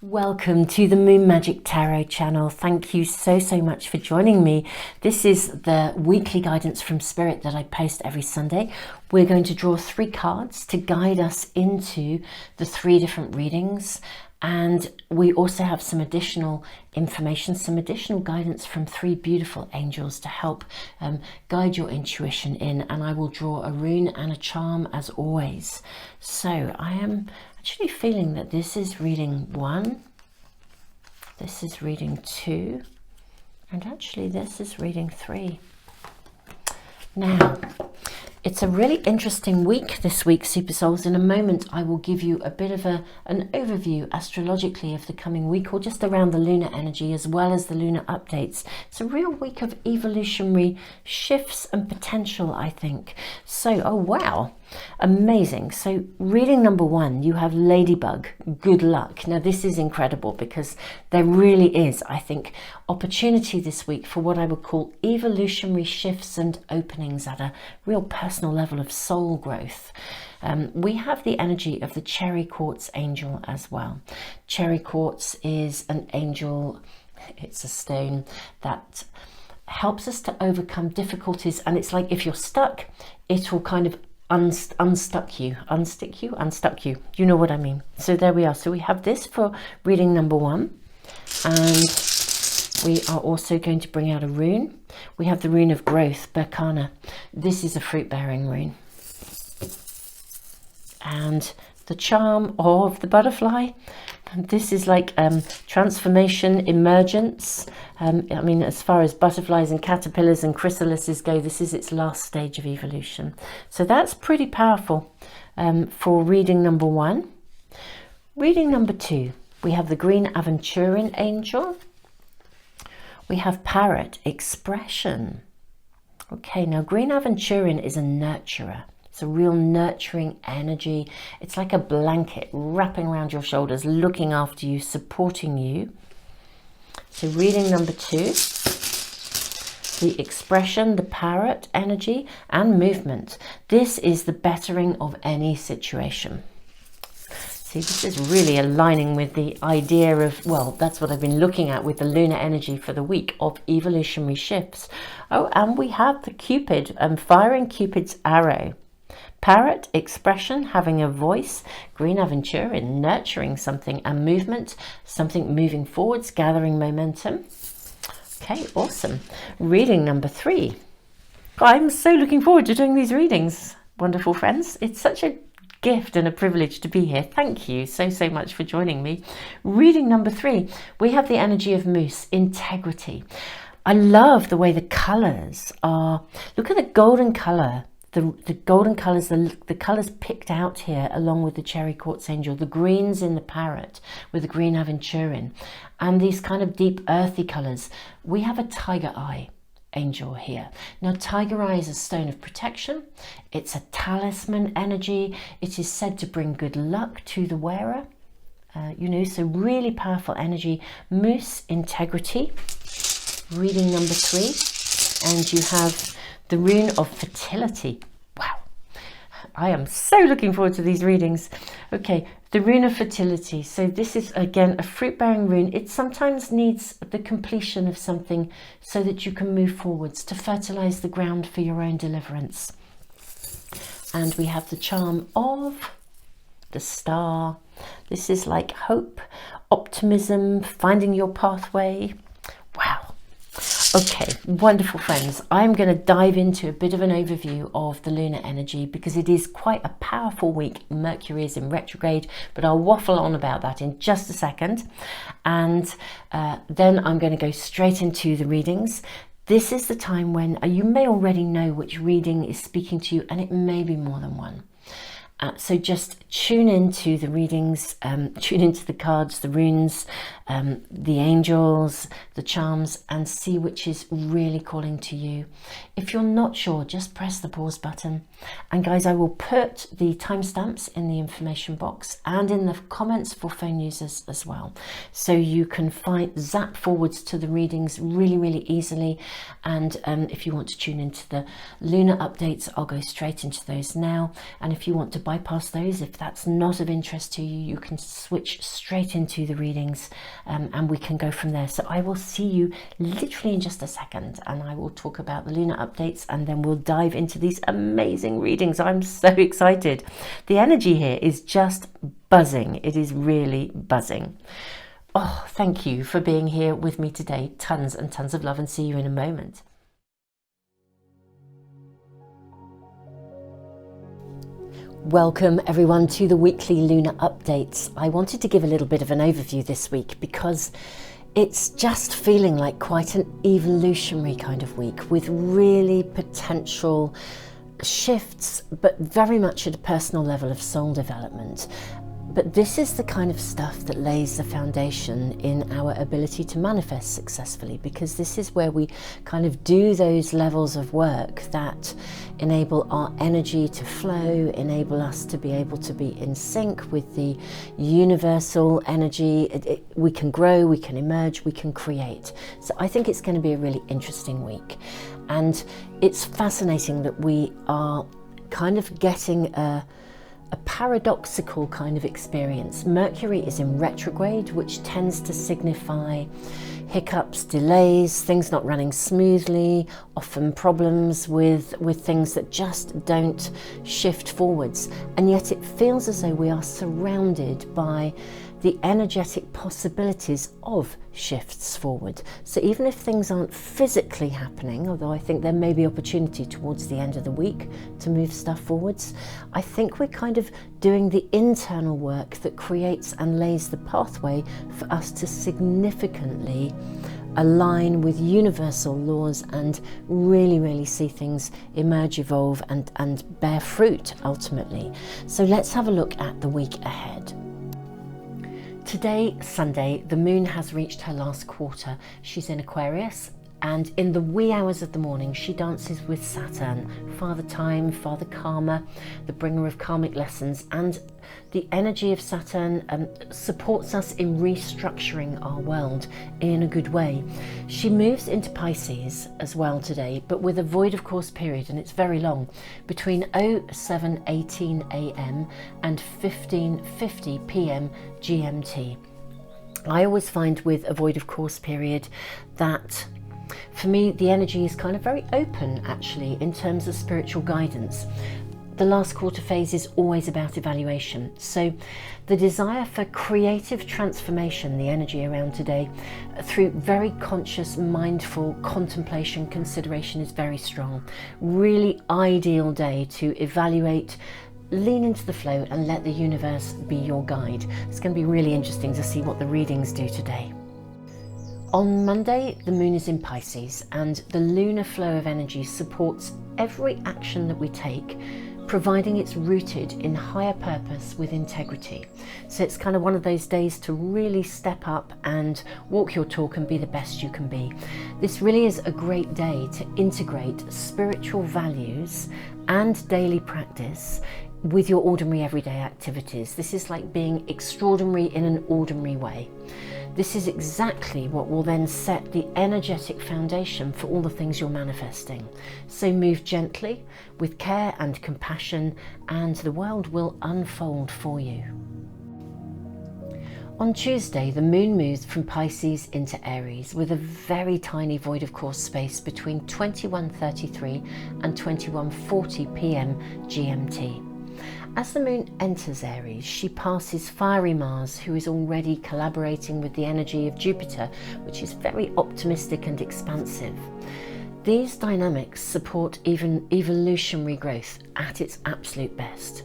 Welcome to the Moon Magic Tarot channel. Thank you so much for joining me. This is the weekly guidance from Spirit that I post every Sunday. We're going to draw 3 cards to guide us into the 3 different readings. And we also have some additional information, some additional guidance from 3 beautiful angels to help guide your intuition in. And I will draw a rune and a charm as always. So I am actually feeling that this is reading 1, this is reading 2, and actually this is reading 3. Now, it's a really interesting week this week, Super Souls. In a moment, I will give you a bit of an overview astrologically of the coming week, or just around the lunar energy as well as the lunar updates. It's a real week of evolutionary shifts and potential, I think. So, oh wow, amazing. So reading number 1, you have Ladybug, good luck. Now this is incredible because there really is, I think, opportunity this week for what I would call evolutionary shifts and openings at a real personal level of soul growth. We have the energy of the cherry quartz angel as well. Cherry quartz is an angel, it's a stone that helps us to overcome difficulties, and it's like if you're stuck, it will kind of unstuck you. You know what I mean. So there we are. So we have this for reading number 1, and we are also going to bring out a rune. We have the rune of growth, Berkana. This is a fruit-bearing rune. And the charm of the butterfly. This is like transformation, emergence. I mean, as far as butterflies and caterpillars and chrysalises go, this is its last stage of evolution. So that's pretty powerful for reading number 1. Reading number 2, we have the green aventurine angel. We have parrot, expression. Okay, now green aventurine is a nurturer. It's a real nurturing energy. It's like a blanket wrapping around your shoulders, looking after you, supporting you. So reading number 2, the expression, the parrot energy and movement. This is the bettering of any situation. See, this is really aligning with the idea of, well, that's what I've been looking at with the lunar energy for the week of evolutionary shifts. Oh, and we have the Cupid, firing Cupid's arrow. Parrot, expression, having a voice. Green aventurine, nurturing something, and movement, something moving forwards, gathering momentum. Okay, awesome. Reading number 3. I'm so looking forward to doing these readings, wonderful friends. It's such a gift and a privilege to be here. Thank you so much for joining me. Reading number 3, we have the energy of moose, integrity. I love the way the colors are. Look at the golden color. The golden colours, the colours picked out here along with the cherry quartz angel, the greens in the parrot with the green aventurine, and these kind of deep earthy colours. We have a tiger eye angel here. Now tiger eye is a stone of protection. It's a talisman energy. It is said to bring good luck to the wearer. So really powerful energy. Moose, integrity. Reading number 3, and you have the rune of fertility. Wow, I am so looking forward to these readings. Okay, the rune of fertility. So this is again a fruit-bearing rune. It sometimes needs the completion of something so that you can move forwards, to fertilize the ground for your own deliverance. And we have the charm of the star. This is like hope, optimism, finding your pathway. Wow. Okay, wonderful friends. I'm going to dive into a bit of an overview of the lunar energy because it is quite a powerful week. Mercury is in retrograde, but I'll waffle on about that in just a second. And then I'm going to go straight into the readings. This is the time when you may already know which reading is speaking to you, and it may be more than one. So just tune into the readings, tune into the cards, the runes, the angels, the charms, and see which is really calling to you. If you're not sure, just press the pause button. And guys, I will put the timestamps in the information box and in the comments for phone users as well. So you can zap forwards to the readings really easily. And if you want to tune into the lunar updates, I'll go straight into those now. And if you want to bypass those. If that's not of interest to you, you can switch straight into the readings, and we can go from there. So I will see you literally in just a second, and I will talk about the lunar updates, and then we'll dive into these amazing readings. I'm so excited. The energy here is just buzzing. It is really buzzing. Oh, thank you for being here with me today. Tons and tons of love, and see you in a moment. Welcome everyone to the weekly lunar updates. I wanted to give a little bit of an overview this week because it's just feeling like quite an evolutionary kind of week with really potential shifts, but very much at a personal level of soul development. But this is the kind of stuff that lays the foundation in our ability to manifest successfully, because this is where we kind of do those levels of work that enable our energy to flow, enable us to be able to be in sync with the universal energy. We can grow, we can emerge, we can create. So I think it's going to be a really interesting week. And it's fascinating that we are kind of getting a paradoxical kind of experience. Mercury is in retrograde, which tends to signify hiccups, delays, things not running smoothly, often problems with things that just don't shift forwards. And yet it feels as though we are surrounded by the energetic possibilities of shifts forward. So even if things aren't physically happening, although I think there may be opportunity towards the end of the week to move stuff forwards, I think we're kind of doing the internal work that creates and lays the pathway for us to significantly align with universal laws and really see things emerge, evolve and bear fruit ultimately. So let's have a look at the week ahead. Today, Sunday, the moon has reached her last quarter. She's in Aquarius, and in the wee hours of the morning she dances with Saturn, Father Time, Father Karma, the bringer of karmic lessons, and the energy of Saturn supports us in restructuring our world in a good way. She moves into Pisces as well today, but with a void of course period, and it's very long, between 07:18 a.m. and 15:50 p.m. GMT. I always find with a void of course period that for me the energy is kind of very open actually in terms of spiritual guidance. The last quarter phase is always about evaluation. So the desire for creative transformation, the energy around today, through very conscious, mindful contemplation, consideration is very strong. Really ideal day to evaluate, lean into the flow and let the universe be your guide. It's going to be really interesting to see what the readings do today. On Monday, the moon is in Pisces, and the lunar flow of energy supports every action that we take, providing it's rooted in higher purpose with integrity. So it's kind of one of those days to really step up and walk your talk and be the best you can be. This really is a great day to integrate spiritual values and daily practice with your ordinary everyday activities. This is like being extraordinary in an ordinary way. This is exactly what will then set the energetic foundation for all the things you're manifesting. So move gently, with care and compassion, and the world will unfold for you. On Tuesday, the moon moves from Pisces into Aries with a very tiny void of course space between 21:33 and 21:40 p.m. GMT. As the moon enters Aries, she passes fiery Mars, who is already collaborating with the energy of Jupiter, which is very optimistic and expansive. These dynamics support even evolutionary growth at its absolute best.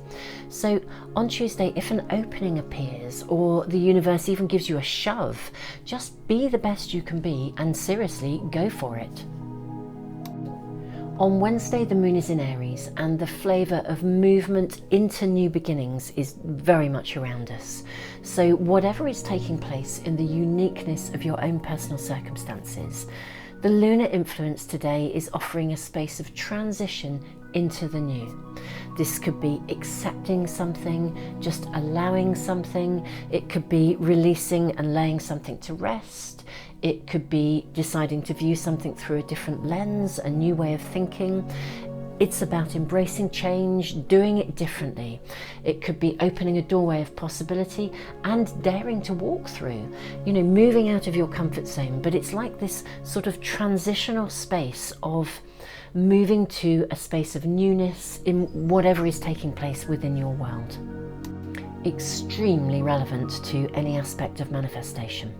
So on Tuesday, if an opening appears or the universe even gives you a shove, just be the best you can be and seriously go for it. On Wednesday, the moon is in Aries, and the flavour of movement into new beginnings is very much around us. So whatever is taking place in the uniqueness of your own personal circumstances, the lunar influence today is offering a space of transition into the new. This could be accepting something, just allowing something. It could be releasing and laying something to rest. It could be deciding to view something through a different lens, a new way of thinking. It's about embracing change, doing it differently. It could be opening a doorway of possibility and daring to walk through, moving out of your comfort zone. But it's like this sort of transitional space of moving to a space of newness in whatever is taking place within your world. Extremely relevant to any aspect of manifestation.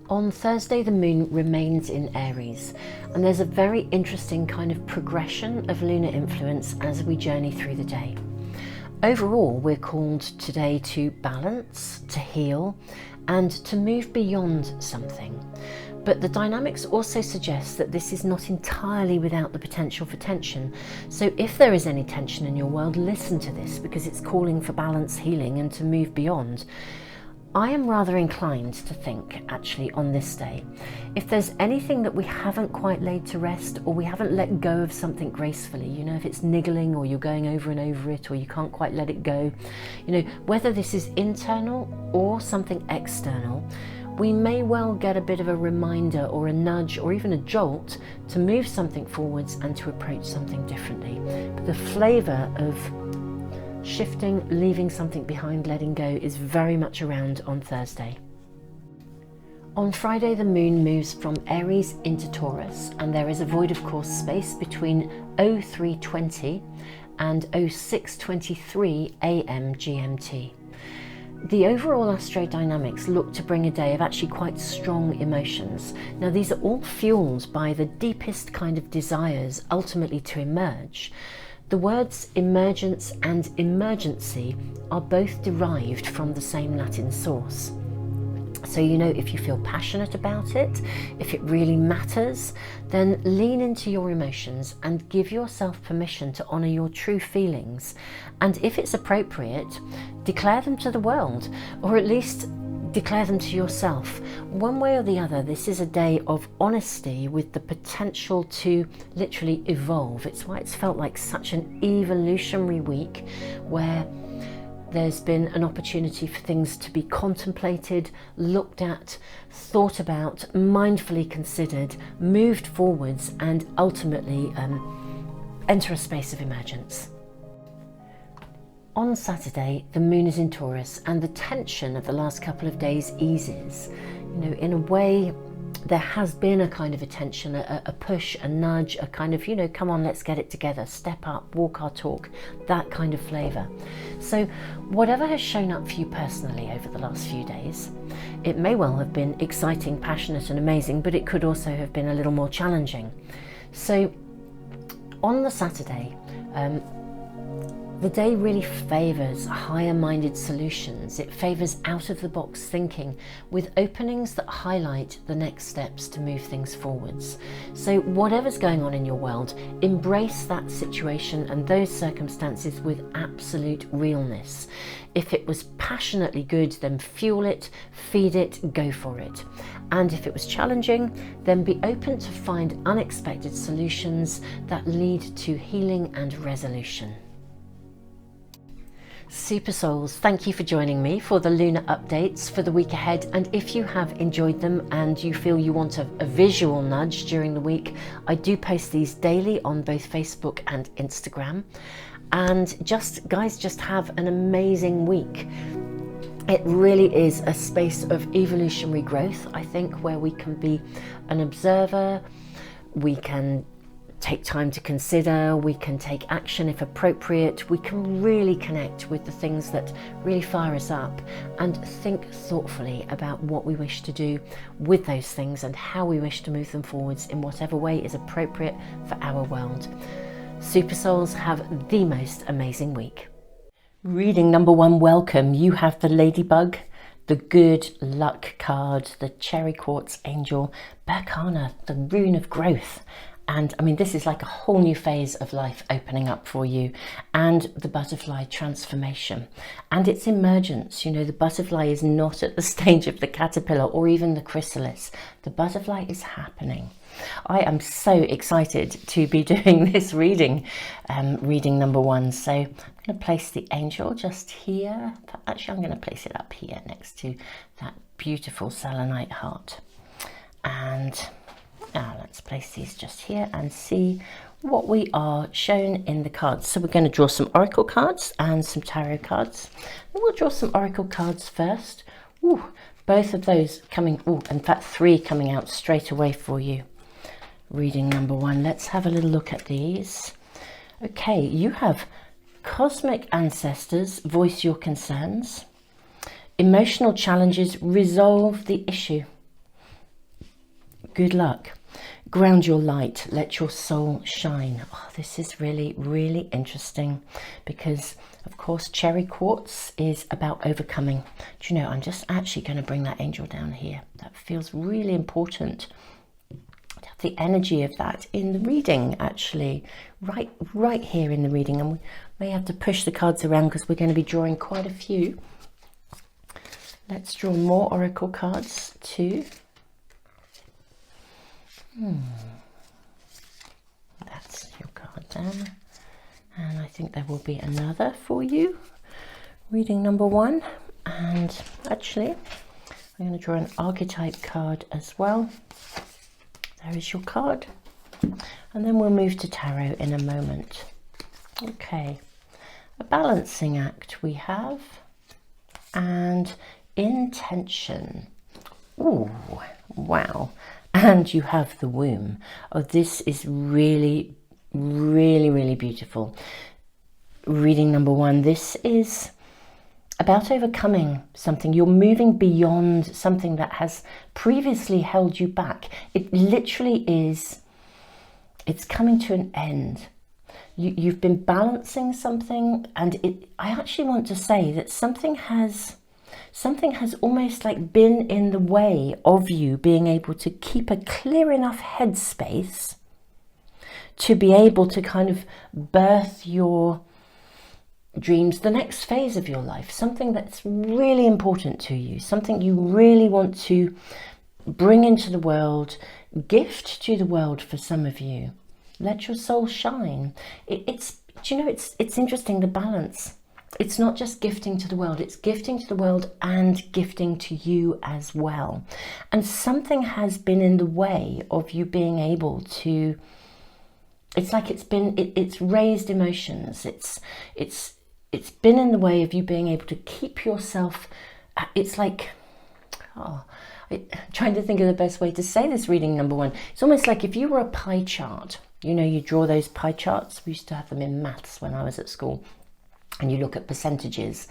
On Thursday, the moon remains in Aries, and there's a very interesting kind of progression of lunar influence as we journey through the day. Overall, we're called today to balance, to heal, and to move beyond something. But the dynamics also suggest that this is not entirely without the potential for tension. So if there is any tension in your world, listen to this, because it's calling for balance, healing, and to move beyond. I am rather inclined to think, actually, on this day, if there's anything that we haven't quite laid to rest, or we haven't let go of something gracefully, if it's niggling, or you're going over and over it, or you can't quite let it go, whether this is internal or something external, we may well get a bit of a reminder or a nudge or even a jolt to move something forwards and to approach something differently. But the flavour of shifting, leaving something behind, letting go is very much around on Thursday. On Friday, the moon moves from Aries into Taurus, and there is a void of course space between 0320 and 0623 AM GMT. The overall astrodynamics look to bring a day of actually quite strong emotions. Now, these are all fueled by the deepest kind of desires ultimately to emerge. The words emergence and emergency are both derived from the same Latin source. So, if you feel passionate about it, if it really matters, then lean into your emotions and give yourself permission to honour your true feelings. And if it's appropriate, declare them to the world, or at least declare them to yourself. One way or the other, this is a day of honesty with the potential to literally evolve. It's why it's felt like such an evolutionary week, where there's been an opportunity for things to be contemplated, looked at, thought about, mindfully considered, moved forwards, and ultimately enter a space of emergence. On Saturday, the moon is in Taurus, and the tension of the last couple of days eases. In a way, there has been a kind of a tension, a push, a nudge, a kind of, come on, let's get it together, step up, walk our talk, that kind of flavour. So whatever has shown up for you personally over the last few days, it may well have been exciting, passionate and amazing, but it could also have been a little more challenging. So on the Saturday, the day really favours higher-minded solutions. It favours out-of-the-box thinking with openings that highlight the next steps to move things forwards. So whatever's going on in your world, embrace that situation and those circumstances with absolute realness. If it was passionately good, then fuel it, feed it, go for it. And if it was challenging, then be open to find unexpected solutions that lead to healing and resolution. Super Souls, thank you for joining me for the lunar updates for the week ahead. And if you have enjoyed them and you feel you want a visual nudge during the week, I do post these daily on both Facebook and Instagram. And just have an amazing week. It really is a space of evolutionary growth, I think, where we can be an observer, we can take time to consider, we can take action if appropriate, we can really connect with the things that really fire us up and think thoughtfully about what we wish to do with those things and how we wish to move them forwards in whatever way is appropriate for our world. Super Souls, have the most amazing week. Reading number 1, welcome. You have the Ladybug, the Good Luck card, the Cherry Quartz Angel, Berkana, the Rune of Growth. And I mean, this is like a whole new phase of life opening up for you, and the butterfly transformation and its emergence. The butterfly is not at the stage of the caterpillar or even the chrysalis. The butterfly is happening. I am so excited to be doing this reading, reading number 1. So I'm going to place the angel just here. Actually, I'm going to place it up here next to that beautiful selenite heart. And Now let's place these just here and see what we are shown in the cards. So we're going to draw some oracle cards and some tarot cards. And we'll draw some oracle cards first. Ooh, both of those coming, in fact 3 coming out straight away for you. Reading number 1. Let's have a little look at these. Okay, you have cosmic ancestors, voice your concerns. Emotional challenges, resolve the issue. Good luck. Ground your light, let your soul shine. Oh, this is really, really interesting because, of course, cherry quartz is about overcoming. Do you know, I'm just actually going to bring that angel down here. That feels really important. The energy of that in the reading, actually, right here in the reading. And we may have to push the cards around because we're going to be drawing quite a few. Let's draw more oracle cards too. That's your card then, and I think there will be another for you. Reading number 1, and actually I'm going to draw an archetype card as well. There is your card, and then we'll move to tarot in a moment. Okay, a balancing act we have, and intention. Ooh, wow. And you have the womb. Oh, this is really, really, really beautiful. Reading number 1, this is about overcoming something. You're moving beyond something that has previously held you back. It literally is, it's coming to an end. You've been balancing something, and I actually want to say that something has almost like been in the way of you being able to keep a clear enough headspace to be able to kind of birth your dreams, the next phase of your life, something that's really important to you, something you really want to bring into the world, gift to the world for some of you. Let your soul shine. It's interesting, the balance. It's not just gifting to the world, it's gifting to the world and gifting to you as well. And something has been in the way of you being able to, it's like it's raised emotions. It's been in the way of you being able to keep yourself, it's like, trying to think of the best way to say this, reading number 1. It's almost like if you were a pie chart, you know, you draw those pie charts. We used to have them in maths when I was at school. And you look at percentages.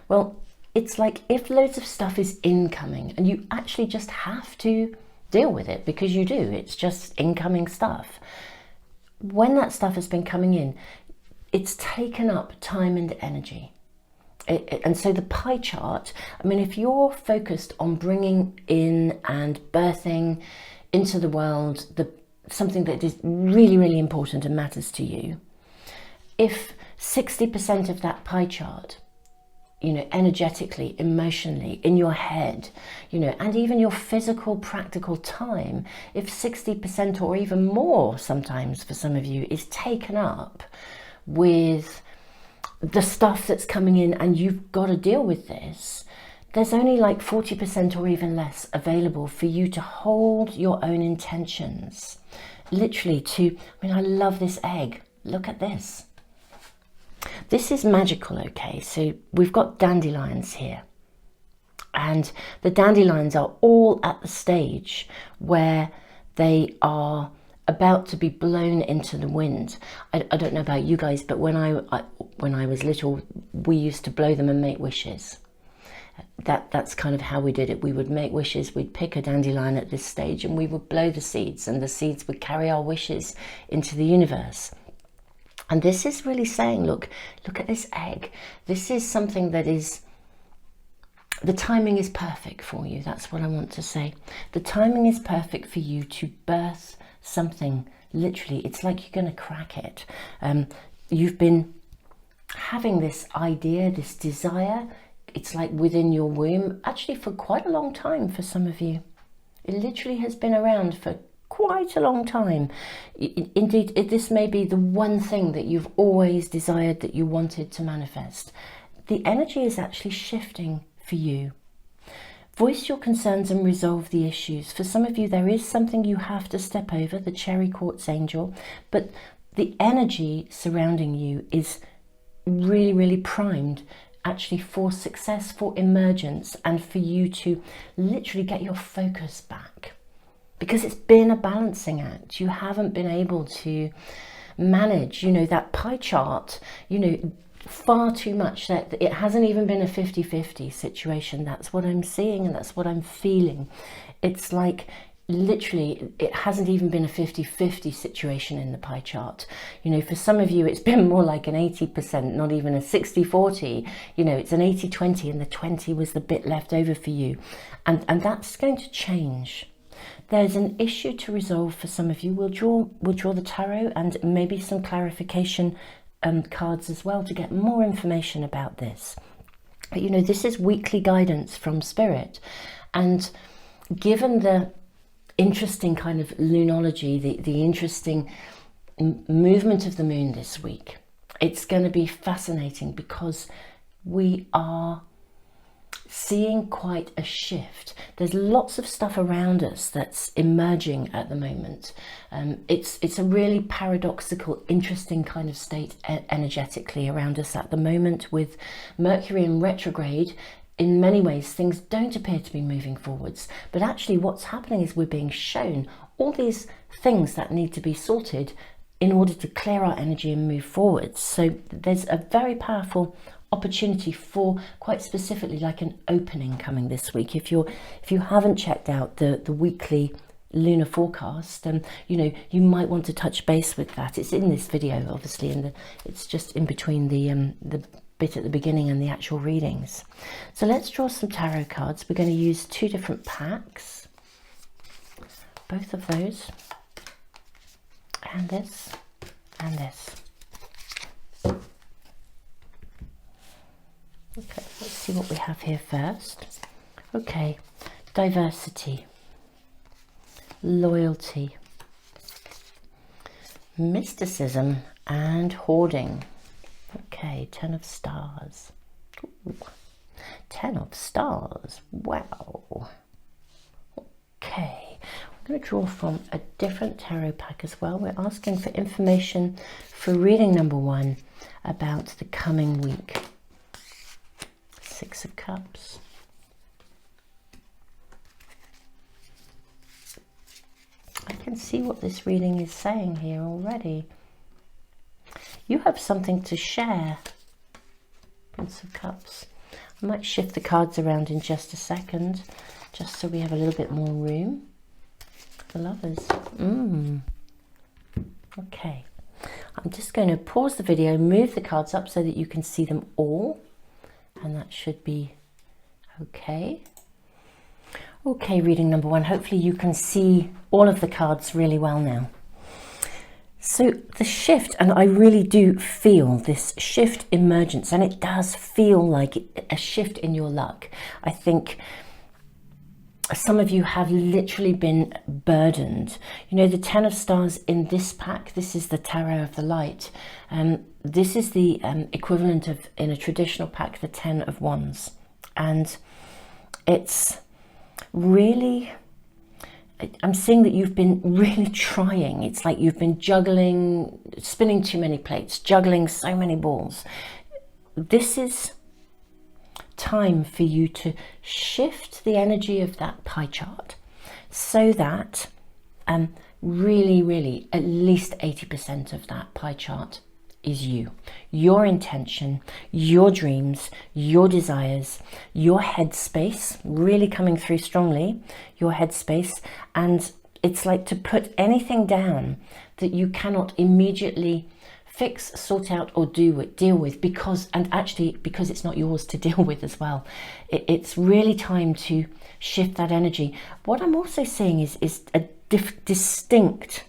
Well, it's like if loads of stuff is incoming and you actually just have to deal with it because you do, it's just incoming stuff. When that stuff has been coming in, it's taken up time and energy. And so the pie chart, I mean, if you're focused on bringing in and birthing into the world something that is really, really important and matters to you, if 60% of that pie chart, you know, energetically, emotionally, in your head, you know, and even your physical, practical time, if 60% or even more sometimes for some of you is taken up with the stuff that's coming in and you've got to deal with this, there's only like 40% or even less available for you to hold your own intentions. Literally I love this egg. Look at this. This is magical, okay? So we've got dandelions here. And the dandelions are all at the stage where they are about to be blown into the wind. I don't know about you guys, but when I was little, we used to blow them and make wishes. That's kind of how we did it. We would make wishes, we'd pick a dandelion at this stage and we would blow the seeds, and the seeds would carry our wishes into the universe. And this is really saying, look at this egg. This is something that is, the timing is perfect for you. That's what I want to say. The timing is perfect for you to birth something. Literally, it's like you're going to crack it. You've been having this idea, this desire. It's like within your womb, actually for quite a long time for some of you. It literally has been around for quite a long time. Indeed, this may be the one thing that you've always desired, that you wanted to manifest. The energy is actually shifting for you. Voice your concerns and resolve the issues. For some of you, there is something you have to step over, the cherry quartz angel, but the energy surrounding you is really, really primed actually for success, for emergence, and for you to literally get your focus back. Because it's been a balancing act. You haven't been able to manage, you know, that pie chart, you know, far too much. That it hasn't even been a 50-50 situation. That's what I'm seeing, and that's what I'm feeling. It's like literally it hasn't even been a 50-50 situation in the pie chart. You know, for some of you it's been more like an 80%, not even a 60-40. You know, it's an 80-20, and the 20 was the bit left over for you, and that's going to change. There's an issue to resolve for some of you. We'll draw the tarot and maybe some clarification cards as well to get more information about this. But you know, this is weekly guidance from Spirit, and given the interesting kind of lunology, the interesting movement of the moon this week, it's going to be fascinating because we are seeing quite a shift. There's lots of stuff around us that's emerging at the moment. It's a really paradoxical, interesting kind of state energetically around us at the moment, with Mercury in retrograde. In many ways, things don't appear to be moving forwards, but actually what's happening is we're being shown all these things that need to be sorted in order to clear our energy and move forwards. So there's a very powerful opportunity for, quite specifically, like an opening coming this week. If you haven't checked out the weekly lunar forecast, you know, you might want to touch base with that. It's in this video, obviously, and it's just in between the bit at the beginning and the actual readings. So let's draw some tarot cards. We're going to use 2 different packs, both of those, and this and this. Okay, let's see what we have here first. Okay, diversity, loyalty, mysticism, and hoarding. Okay, 10 of stars. Ooh, 10 of stars. Wow. Okay, I'm going to draw from a different tarot pack as well. We're asking for information for reading number 1 about the coming week. 6 of Cups. I can see what this reading is saying here already. You have something to share. Prince of Cups. I might shift the cards around in just a second, just so we have a little bit more room. The Lovers. Okay. I'm just going to pause the video, move the cards up so that you can see them all. And that should be okay. Okay, reading number 1. Hopefully you can see all of the cards really well now. So the shift, and I really do feel this shift emergence, and it does feel like a shift in your luck. I think some of you have literally been burdened. You know, the 10 of stars in this pack, this is the Tarot of the Light. This is the equivalent of, in a traditional pack, the 10 of Wands. And it's really, I'm seeing that you've been really trying. It's like you've been juggling, spinning too many plates, juggling so many balls. This is time for you to shift the energy of that pie chart so that really at least 80% of that pie chart is you, your intention, your dreams, your desires, your headspace really coming through strongly, your headspace. And it's like to put anything down that you cannot immediately fix, sort out, or deal with, because it's not yours to deal with as well. It's really time to shift that energy. What I'm also seeing is a distinct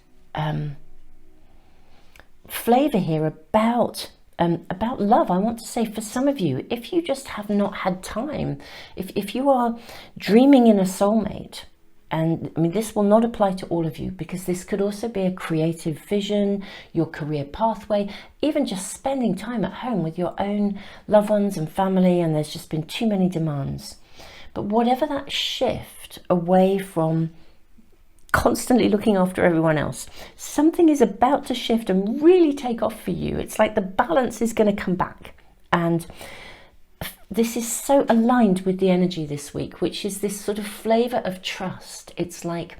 flavor here about love. I want to say, for some of you, if you just have not had time, if you are dreaming in a soulmate, and I mean, this will not apply to all of you, because this could also be a creative vision, your career pathway, even just spending time at home with your own loved ones and family, and there's just been too many demands. But whatever that shift away from constantly looking after everyone else, something is about to shift and really take off for you. It's like the balance is going to come back. And this is so aligned with the energy this week, which is this sort of flavor of trust. It's like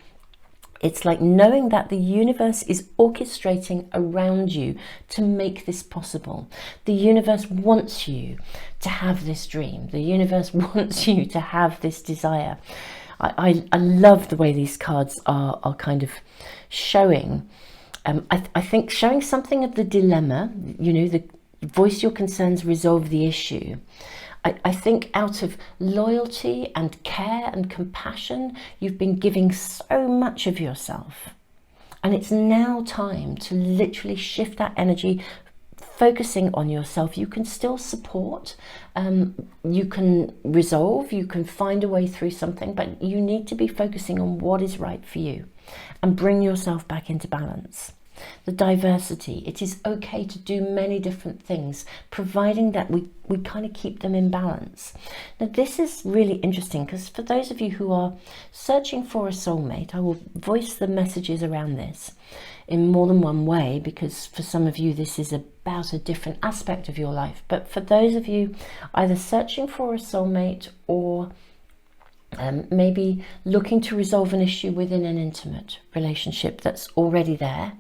knowing that the universe is orchestrating around you to make this possible. The universe wants you to have this dream. The universe wants you to have this desire. I love the way these cards are kind of showing. I think showing something of the dilemma, the voice your concerns, resolve the issue. I think out of loyalty and care and compassion, you've been giving so much of yourself. And it's now time to literally shift that energy, focusing on yourself. You can still support, you can resolve, you can find a way through something, but you need to be focusing on what is right for you and bring yourself back into balance. The diversity, it is okay to do many different things, providing that we kind of keep them in balance. Now this is really interesting, because for those of you who are searching for a soulmate, I will voice the messages around this in more than one way, because for some of you this is about a different aspect of your life. But for those of you either searching for a soulmate or maybe looking to resolve an issue within an intimate relationship that's already there,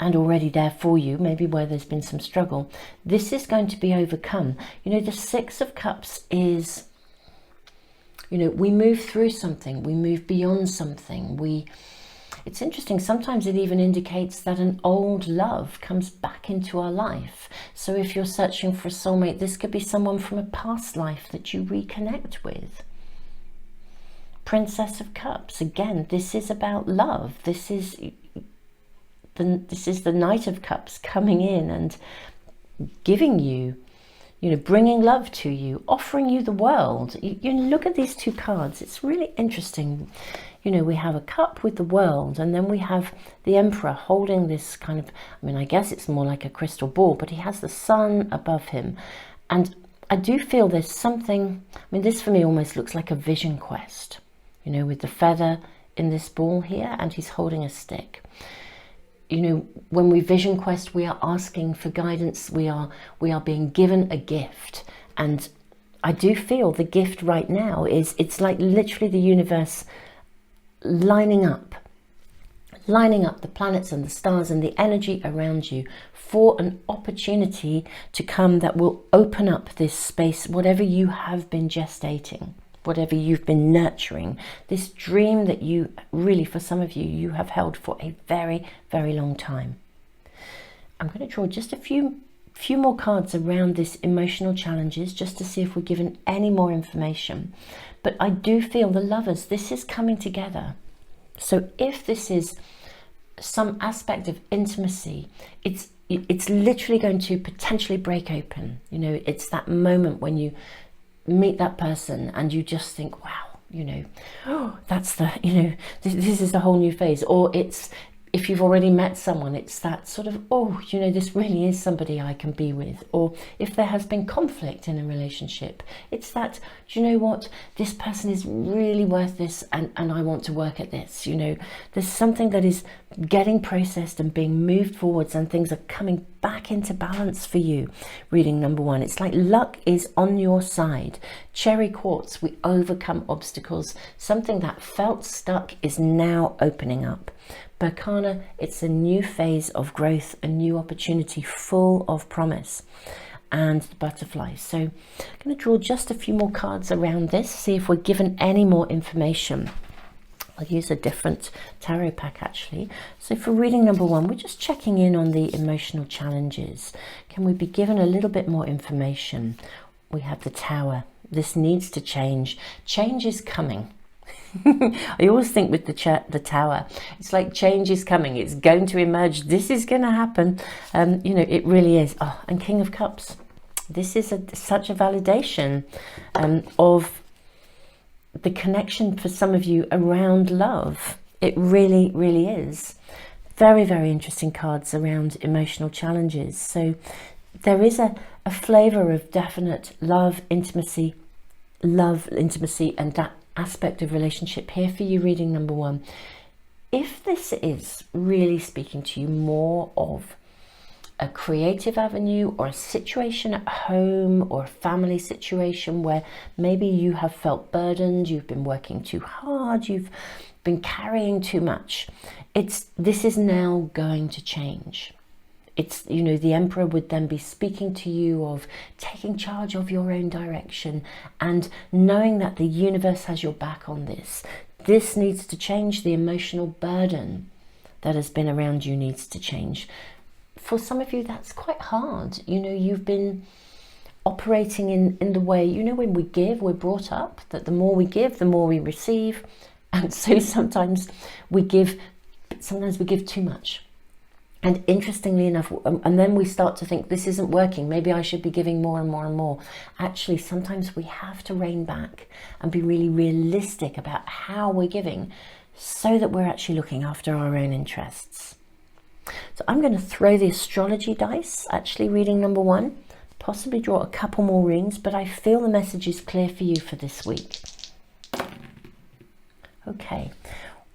and already there for you, maybe where there's been some struggle, this is going to be overcome. The Six of Cups is, we move through something, we move beyond something. It's interesting, sometimes it even indicates that an old love comes back into our life. So if you're searching for a soulmate, this could be someone from a past life that you reconnect with. Princess of Cups, again, this is about love. This is the Knight of Cups coming in and giving you, bringing love to you, offering you the world. You look at these two cards, it's really interesting. We have a cup with the world, and then we have the Emperor holding this kind of, I guess it's more like a crystal ball, but he has the sun above him. And I do feel there's something, this for me almost looks like a vision quest, with the feather in this ball here, and he's holding a stick. When we vision quest, we are asking for guidance. We are being given a gift. And I do feel the gift right now it's like literally the universe lining up the planets and the stars and the energy around you for an opportunity to come that will open up this space, whatever you have been gestating, whatever you've been nurturing, this dream that you really, for some of you, you have held for a very, very long time. I'm going to draw just a few more cards around this emotional challenges, just to see if we're given any more information. But I do feel the Lovers, this is coming together. So if this is some aspect of intimacy, it's literally going to potentially break open. It's that moment when you meet that person and you just think, wow, that's this is a whole new phase. Or it's, if you've already met someone, it's that sort of, this really is somebody I can be with. Or if there has been conflict in a relationship, it's that, do you know what, this person is really worth this, and I want to work at this. There's something that is getting processed and being moved forwards, and things are coming back into balance for you. Reading number one, it's like luck is on your side. Cherry quartz, we overcome obstacles. Something that felt stuck is now opening up. Berkana, it's a new phase of growth, a new opportunity full of promise. And the Butterfly. So I'm going to draw just a few more cards around this, see if we're given any more information. I'll use a different tarot pack actually. So for reading number one, we're just checking in on the emotional challenges. Can we be given a little bit more information? We have the Tower. This needs to change. Change is coming. I always think with the Tower, it's like change is coming, it's going to emerge, this is going to happen. It really is. And King of Cups, this is such a validation of the connection for some of you around love. It really, really is. Very, very interesting cards around emotional challenges. So there is a flavour of definite love, intimacy, love, intimacy, and that aspect of relationship here for you, reading number 1. If this is really speaking to you more of a creative avenue or a situation at home or a family situation where maybe you have felt burdened, you've been working too hard, you've been carrying too much, this is now going to change. It's, you know, the Emperor would then be speaking to you of taking charge of your own direction and knowing that the universe has your back on this. This needs to change. The emotional burden that has been around you needs to change. For some of you, that's quite hard. You know, you've been operating in the way, you know, when we give, we're brought up that the more we give, the more we receive. And so sometimes we give too much. And interestingly enough, and then we start to think, this isn't working, maybe I should be giving more and more and more. Actually, sometimes we have to rein back and be really realistic about how we're giving so that we're actually looking after our own interests. So I'm going to throw the astrology dice, actually reading number 1, possibly draw a couple more rings, but I feel the message is clear for you for this week. Okay.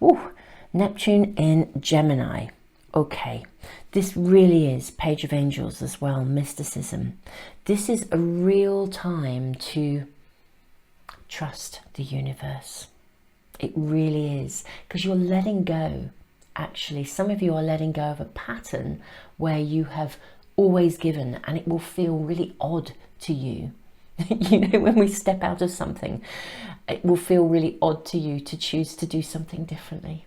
Ooh, Neptune in Gemini. Okay, this really is Page of Angels as well, mysticism. This is a real time to trust the universe. It really is, because you're letting go. Actually, some of you are letting go of a pattern where you have always given, and it will feel really odd to you. You know, when we step out of something, it will feel really odd to you to choose to do something differently.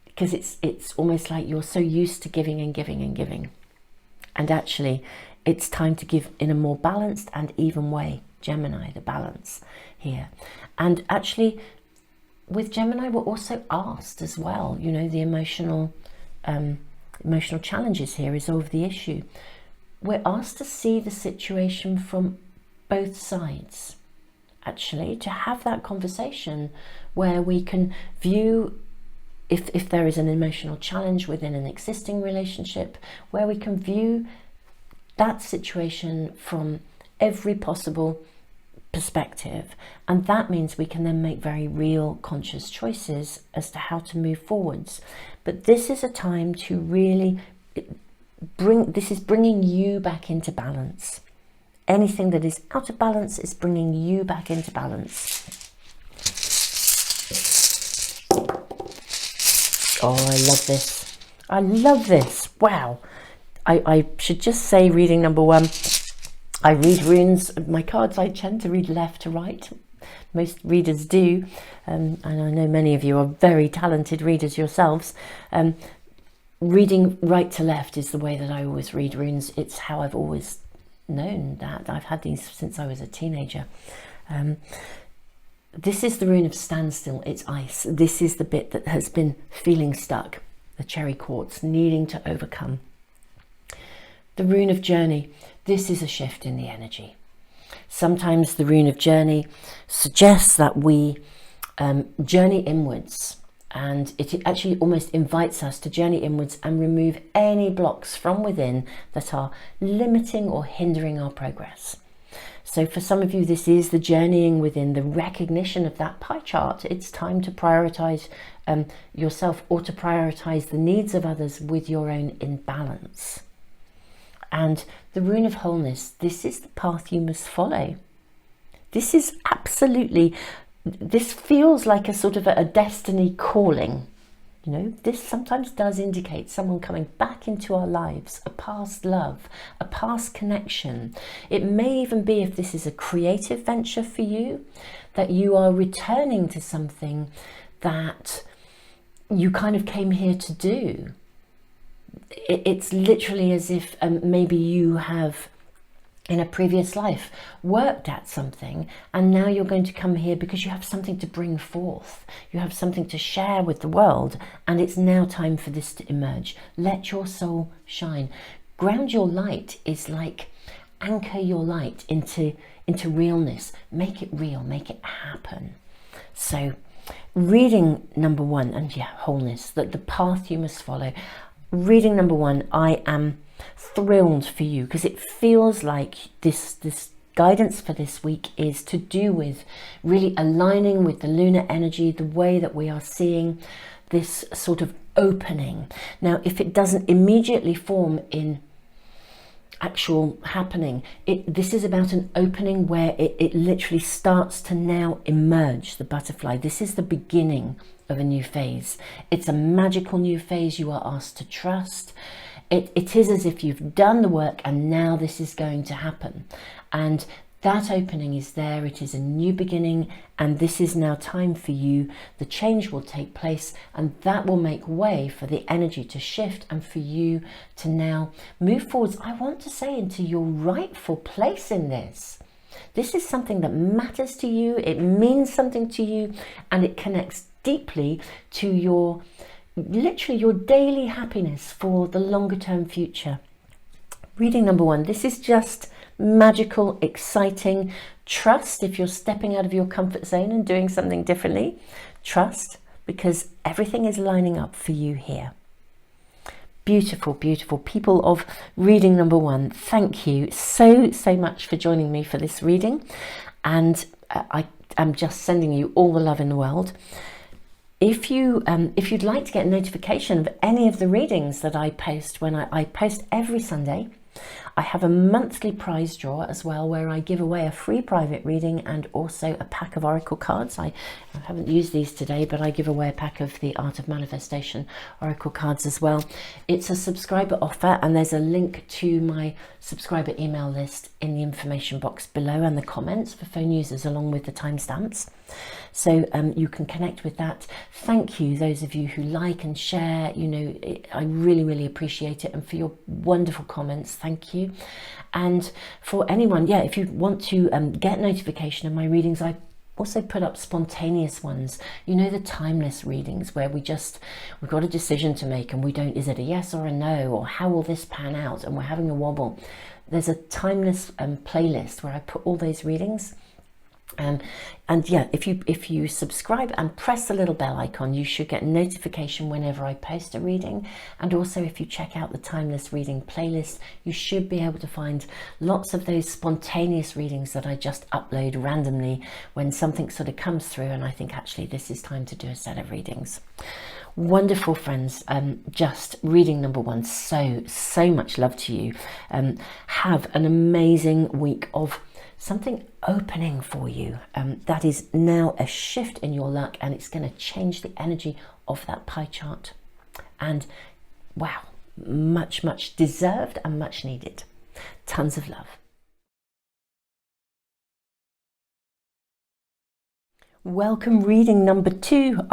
Because it's almost like you're so used to giving and giving and giving. And actually, it's time to give in a more balanced and even way. Gemini, the balance here. And actually, with Gemini, we're also asked as well, you know, the emotional challenges here, resolve the issue. We're asked to see the situation from both sides. Actually, to have that conversation where we can view if there is an emotional challenge within an existing relationship, where we can view that situation from every possible perspective. And that means we can then make very real conscious choices as to how to move forwards. But this is a time to really bringing you back into balance. Anything that is out of balance is bringing you back into balance. Oh, I love this. I love this. Wow. I should just say, reading number 1, I read runes. My cards, I tend to read left to right. Most readers do. And I know many of you are very talented readers yourselves. Reading right to left is the way that I always read runes. It's how I've always known that. I've had these since I was a teenager. This is the rune of standstill, it's ice. This is the bit that has been feeling stuck, the cherry quartz, needing to overcome. The rune of journey, this is a shift in the energy. Sometimes the rune of journey suggests that we journey inwards, and it actually almost invites us to journey inwards and remove any blocks from within that are limiting or hindering our progress. So for some of you, this is the journeying within, the recognition of that pie chart. It's time to prioritize yourself, or to prioritize the needs of others with your own imbalance. And the rune of wholeness, this is the path you must follow. This is absolutely, this feels like a sort of a destiny calling. You know, this sometimes does indicate someone coming back into our lives, a past love, a past connection. It may even be, if this is a creative venture for you, that you are returning to something that you kind of came here to do. It's literally as if maybe you have, in a previous life, worked at something, and now you're going to come here because you have something to bring forth. You have something to share with the world, and it's now time for this to emerge. Let your soul shine. Ground your light is like anchor your light into realness. Make it real, make it happen. So reading number 1, and yeah, wholeness, that the path you must follow. Reading number 1, I am thrilled for you, because it feels like this guidance for this week is to do with really aligning with the lunar energy, the way that we are seeing this sort of opening. Now, if it doesn't immediately form in actual happening, this is about an opening where it literally starts to now emerge, the butterfly. This is the beginning of a new phase. It's a magical new phase you are asked to trust. It is as if you've done the work and now this is going to happen. And that opening is there. It is a new beginning, and this is now time for you. The change will take place, and that will make way for the energy to shift and for you to now move forwards, I want to say, into your rightful place in this. This is something that matters to you. It means something to you, and it connects deeply to your, literally your daily happiness for the longer term future. Reading number 1, this is just magical, exciting. Trust if you're stepping out of your comfort zone and doing something differently. Trust, because everything is lining up for you here. Beautiful, beautiful. People of reading number 1, thank you so much for joining me for this reading, and I am just sending you all the love in the world. If you'd like to get a notification of any of the readings that I post, when I post every Sunday, I have a monthly prize draw as well, where I give away a free private reading and also a pack of oracle cards. I haven't used these today, but I give away a pack of the Art of Manifestation oracle cards as well. It's a subscriber offer, and there's a link to my subscriber email list in the information box below and the comments for phone users, along with the timestamps. So you can connect with that. Thank you, those of you who like and share. You know, I really appreciate it, and for your wonderful comments, thank you. And for anyone, yeah, if you want to get notification of my readings, I also put up spontaneous ones, you know, the timeless readings where we've got a decision to make and we don't, is it a yes or a no, or how will this pan out, and we're having a wobble. There's a timeless playlist where I put all those readings. And yeah, if you subscribe and press the little bell icon, you should get notification whenever I post a reading. And also, if you check out the timeless reading playlist, you should be able to find lots of those spontaneous readings that I just upload randomly when something sort of comes through and I think, actually, this is time to do a set of readings. Wonderful friends, just reading number 1, so much love to you. Have an amazing week of something opening for you. That is now a shift in your luck, and it's going to change the energy of that pie chart. And wow, much deserved and much needed. Tons of love. Welcome, reading number 2.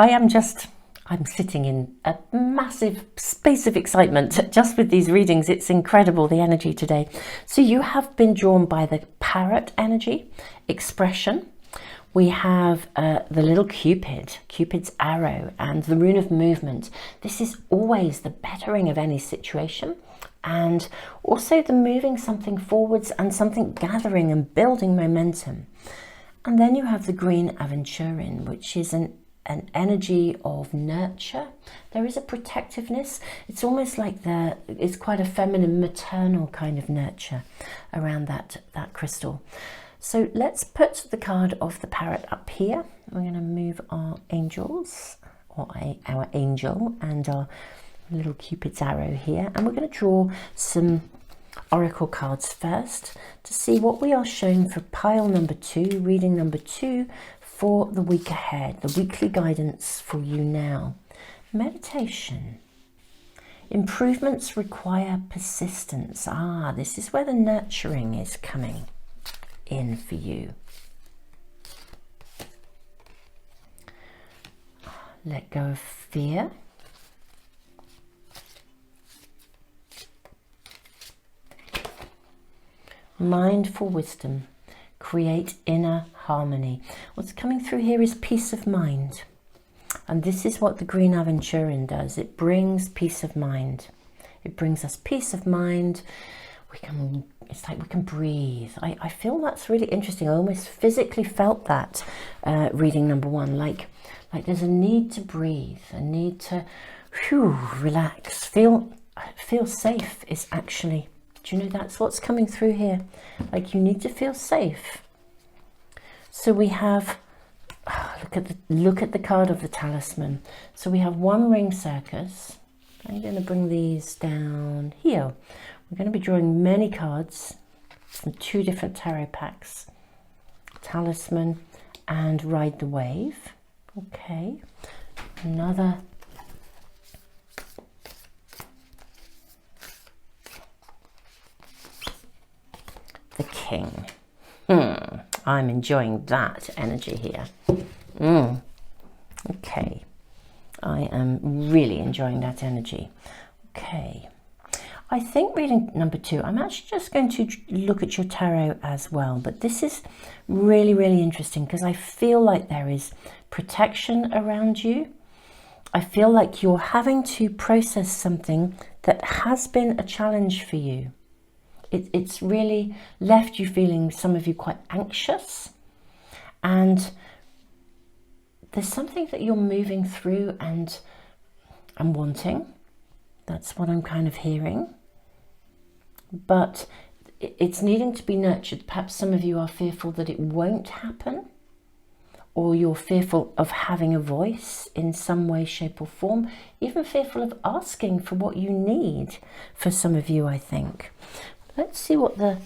I'm sitting in a massive space of excitement just with these readings. It's incredible, the energy today. So you have been drawn by the parrot energy, expression. We have the little Cupid's arrow, and the rune of movement. This is always the bettering of any situation, and also the moving something forwards and something gathering and building momentum. And then you have the green aventurine, which is an energy of nurture. There is a protectiveness. It's almost like it's quite a feminine, maternal kind of nurture around that crystal. So let's put the card of the parrot up here. We're going to move our angels, or our angel, and our little Cupid's arrow here, and we're going to draw some oracle cards first to see what we are shown for pile number 2, reading number 2, for the week ahead, the weekly guidance for you now. Meditation. Improvements require persistence. This is where the nurturing is coming in for you. Let go of fear. Mindful wisdom. Create inner harmony. What's coming through here is peace of mind. And this is what the green aventurine does. It brings peace of mind. It brings us peace of mind. It's like we can breathe. I feel that's really interesting. I almost physically felt that reading number 1, like there's a need to breathe, a need to relax, feel safe is actually Do you know that's what's coming through here? Like, you need to feel safe. So we have, look at the card of the talisman. So we have one ring circus. I'm going to bring these down here. We're going to be drawing many cards from 2 different tarot packs. Talisman and Ride the Wave. Okay. Another. The King. I'm enjoying that energy here. Okay. I am really enjoying that energy. Okay. I think reading number 2, I'm actually just going to look at your tarot as well, but this is really, really interesting because I feel like there is protection around you. I feel like you're having to process something that has been a challenge for you. It's really left you feeling, some of you, quite anxious, and there's something that you're moving through and wanting. That's what I'm kind of hearing. But it's needing to be nurtured. Perhaps some of you are fearful that it won't happen, or you're fearful of having a voice in some way, shape or form, even fearful of asking for what you need for some of you, I think. Let's see what the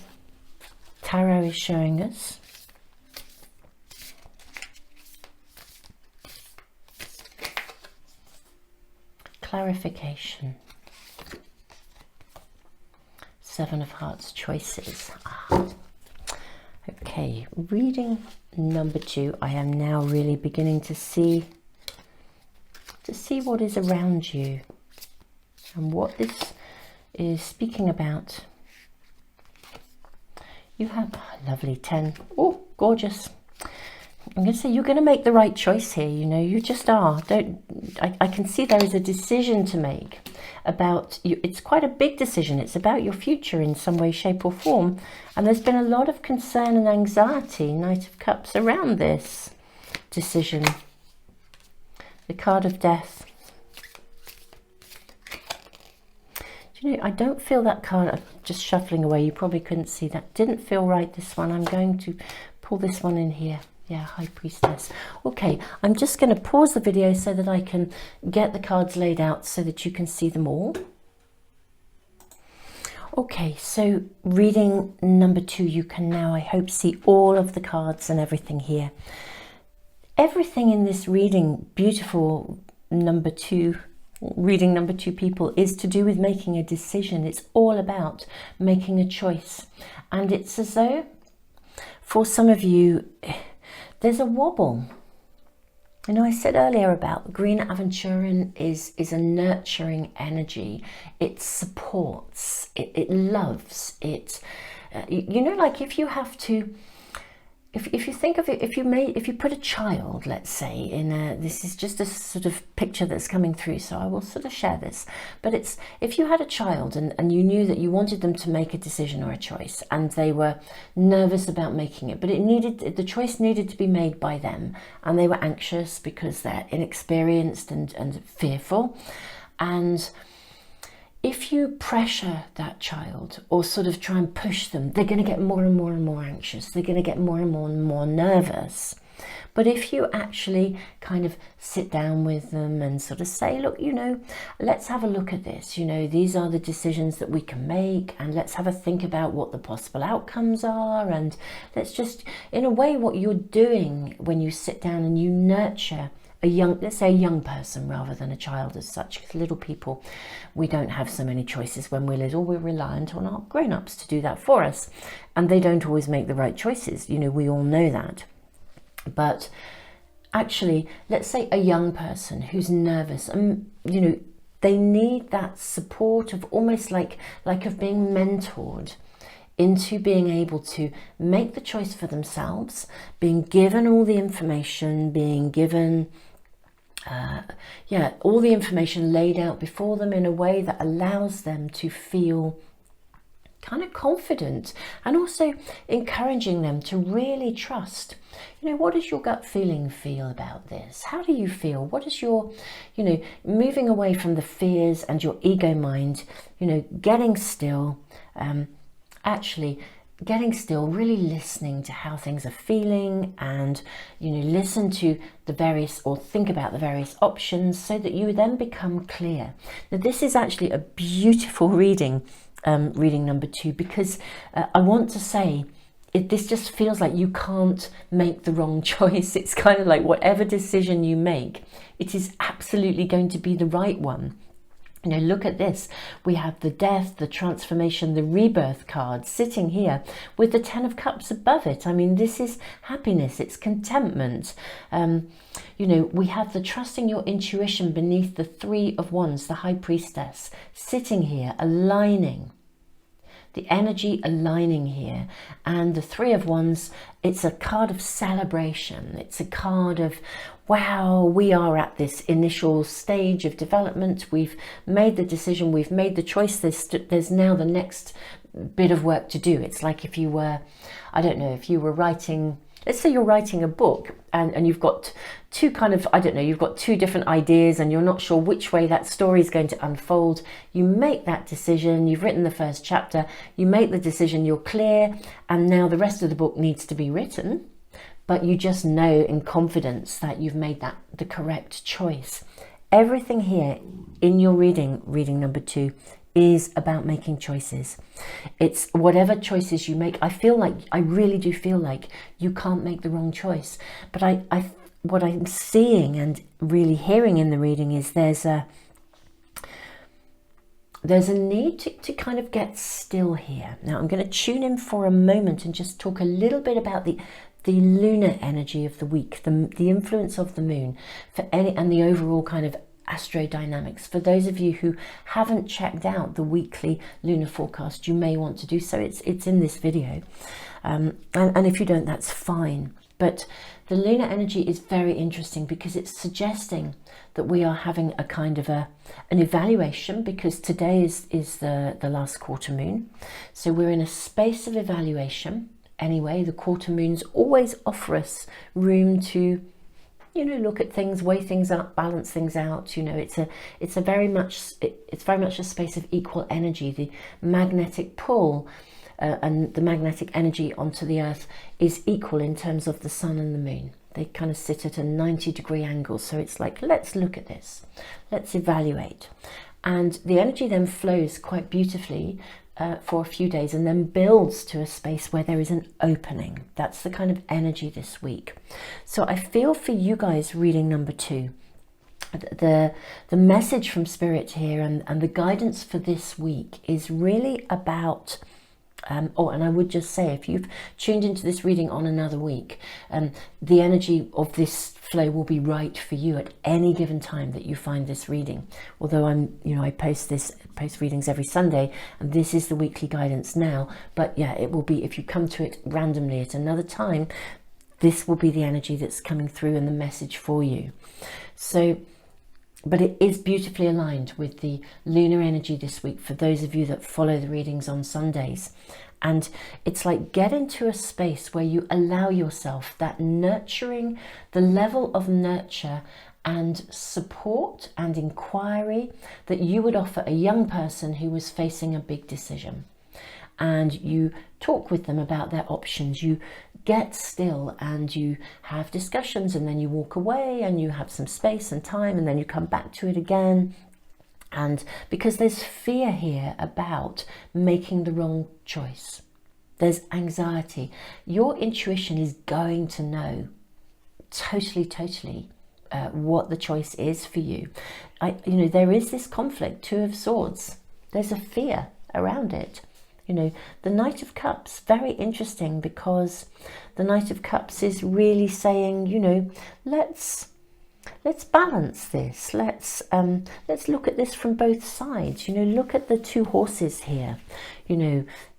tarot is showing us. Clarification. 7 of Hearts, choices. Okay, reading number 2, I am now really beginning to see what is around you and what this is speaking about. You have lovely 10. Oh, gorgeous. I'm going to say you're going to make the right choice here. You know, you just are. I can see there is a decision to make about you. It's quite a big decision. It's about your future in some way, shape or form. And there's been a lot of concern and anxiety, Knight of Cups, around this decision. The card of Death. Do you know, I don't feel that card. I'm just shuffling away. You probably couldn't see that. Didn't feel right, this one. I'm going to pull this one in here. Yeah, High Priestess. Okay, I'm just going to pause the video so that I can get the cards laid out so that you can see them all. Okay, so reading number 2, you can now, I hope, see all of the cards and everything here. Everything in this reading, beautiful number 2, reading number 2 people, is to do with making a decision. It's all about making a choice. And it's as though, for some of you, there's a wobble. You know, I said earlier about Green Aventurin is a nurturing energy. It supports, it loves, it, you know, like if you have to, if you think of it, if you put a child, let's say, in a, this is just a sort of picture that's coming through, so I will sort of share this, but it's, if you had a child and you knew that you wanted them to make a decision or a choice, and they were nervous about making it, but the choice needed to be made by them, and they were anxious because they're inexperienced and fearful, and if you pressure that child or sort of try and push them, they're going to get more and more and more anxious. They're going to get more and more nervous. But if you actually kind of sit down with them and sort of say, look, you know, let's have a look at this. You know, these are the decisions that we can make, and let's have a think about what the possible outcomes are. And let's just, in a way, what you're doing when you sit down and you nurture a young, let's say a young person rather than a child as such, because little people, we don't have so many choices when we're little. We're reliant on our grown-ups to do that for us, and they don't always make the right choices. You know, we all know that. But actually, let's say a young person who's nervous, and you know, they need that support of almost like of being mentored into being able to make the choice for themselves, being given all the information, being given all the information laid out before them in a way that allows them to feel kind of confident, and also encouraging them to really trust. You know, what does your gut feeling feel about this? How do you feel? What is your, you know, moving away from the fears and your ego mind, you know, getting still, actually getting still, really listening to how things are feeling, and, you know, listen to the various, or think about the various options, so that you then become clear. Now, this is actually a beautiful reading, reading number 2, because I want to say, this just feels like you can't make the wrong choice. It's kind of like whatever decision you make, it is absolutely going to be the right one. You know, look at this. We have the death, the transformation, the rebirth card sitting here with the 10 of Cups above it. I mean, this is happiness, it's contentment. You know, we have the trusting your intuition beneath the 3 of Wands, the High Priestess, sitting here, aligning. The energy aligning here. And the 3 of Wands, it's a card of celebration. It's a card of, wow, we are at this initial stage of development. We've made the decision, we've made the choice. There's now the next bit of work to do. It's like if you were, I don't know, if you were writing, let's say you're writing a book, and you've got two kind of, I don't know, you've got 2 different ideas and you're not sure which way that story is going to unfold. You make that decision, you've written the first chapter, you make the decision, you're clear, and now the rest of the book needs to be written, but you just know in confidence that you've made that the correct choice. Everything here in your reading number 2, is about making choices. It's whatever choices you make. I really do feel like you can't make the wrong choice. But what I'm seeing and really hearing in the reading is there's a need to kind of get still here. Now I'm going to tune in for a moment and just talk a little bit about the lunar energy of the week, the influence of the moon and the overall kind of astrodynamics. For those of you who haven't checked out the weekly lunar forecast, you may want to do so. It's in this video, and if you don't, that's fine. But the lunar energy is very interesting because it's suggesting that we are having a kind of an evaluation, because today is the last quarter moon, so we're in a space of evaluation. Anyway, the quarter moons always offer us room to, you know, look at things, weigh things up, balance things out. You know, it's very much a space of equal energy. The magnetic pull and the magnetic energy onto the earth is equal in terms of the sun and the moon. They kind of sit at a 90-degree angle. So it's like, let's look at this, let's evaluate. And the energy then flows quite beautifully for a few days, and then builds to a space where there is an opening. That's the kind of energy this week. So I feel for you guys reading number 2, the message from Spirit here and the guidance for this week is really about, and I would just say, if you've tuned into this reading on another week, the energy of this flow will be right for you at any given time that you find this reading. Although I post readings every Sunday, and this is the weekly guidance now. But yeah, it will be, if you come to it randomly at another time, this will be the energy that's coming through and the message for you. So, but it is beautifully aligned with the lunar energy this week for those of you that follow the readings on Sundays. And it's like, get into a space where you allow yourself that nurturing, the level of nurture and support and inquiry that you would offer a young person who was facing a big decision. And you talk with them about their options. You get still and you have discussions, and then you walk away and you have some space and time, and then you come back to it again. And because there's fear here about making the wrong choice, there's anxiety. Your intuition is going to know totally what the choice is for you. There is this conflict, 2 of Swords. There's a fear around it. The Knight of Cups, very interesting, because the Knight of Cups is really saying, let's balance this. Let's look at this from both sides. Look at the 2 horses here.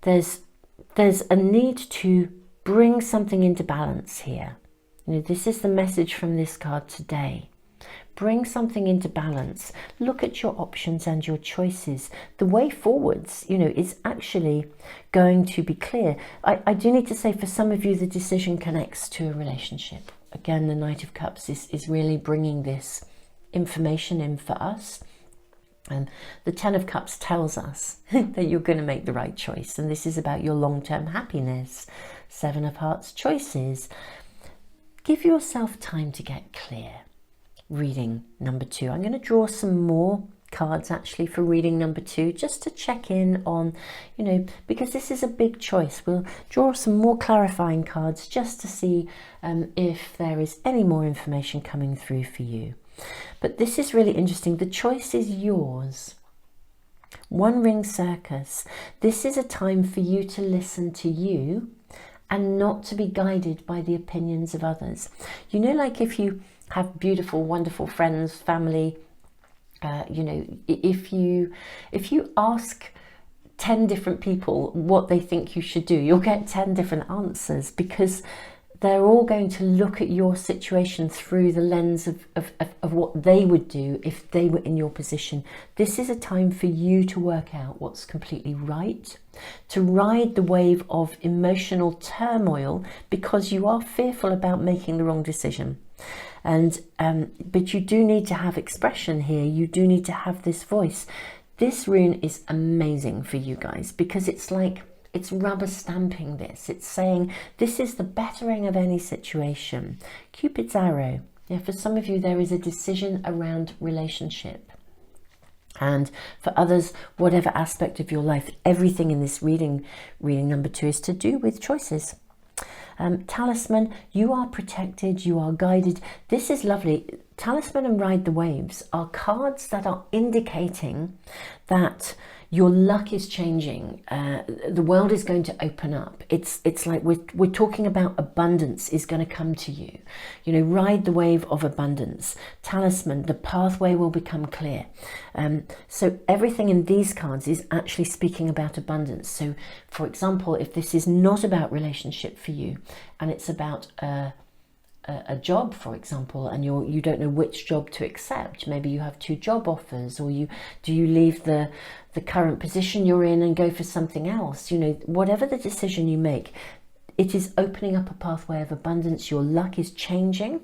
There's a need to bring something into balance here. This is the message from this card today. Bring something into balance. Look at your options and your choices. The way forwards, you know, is actually going to be clear. I do need to say, for some of you, the decision connects to a relationship. Again, the Knight of Cups is really bringing this information in for us. And the Ten of Cups tells us that you're going to make the right choice. And this is about your long-term happiness. Seven of Hearts, choices. Give yourself time to get clear. Reading number 2. I'm going to draw some more cards actually for reading number 2, just to check in on, you know, because this is a big choice. We'll draw some more clarifying cards just to see if there is any more information coming through for you. But this is really interesting. The choice is yours. One Ring Circus. This is a time for you to listen to you and not to be guided by the opinions of others. You know, like if you have beautiful, wonderful friends, family, you know, if you ask 10 different people what they think you should do, you'll get 10 different answers, because they're all going to look at your situation through the lens of what they would do if they were in your position. This is a time for you to work out what's completely right, to ride the wave of emotional turmoil because you are fearful about making the wrong decision. And but you do need to have expression here. You do need to have this voice. This rune is amazing for you guys, because it's like, it's rubber stamping this. It's saying this is the bettering of any situation. Cupid's arrow. Yeah, for some of you, there is a decision around relationship. And for others, whatever aspect of your life, everything in this reading number 2 is to do with choices. Talisman, you are protected, you are guided. This is lovely. Talisman and Ride the Waves are cards that are indicating that your luck is changing. The world is going to open up. It's like we're talking about abundance is going to come to you. You know, ride the wave of abundance. Talisman, the pathway will become clear. So everything in these cards is actually speaking about abundance. So, for example, if this is not about relationship for you, and it's about a job, for example, and you don't know which job to accept. Maybe you have 2 job offers, or do you leave the current position you're in and go for something else? You know, whatever the decision you make, it is opening up a pathway of abundance. Your luck is changing,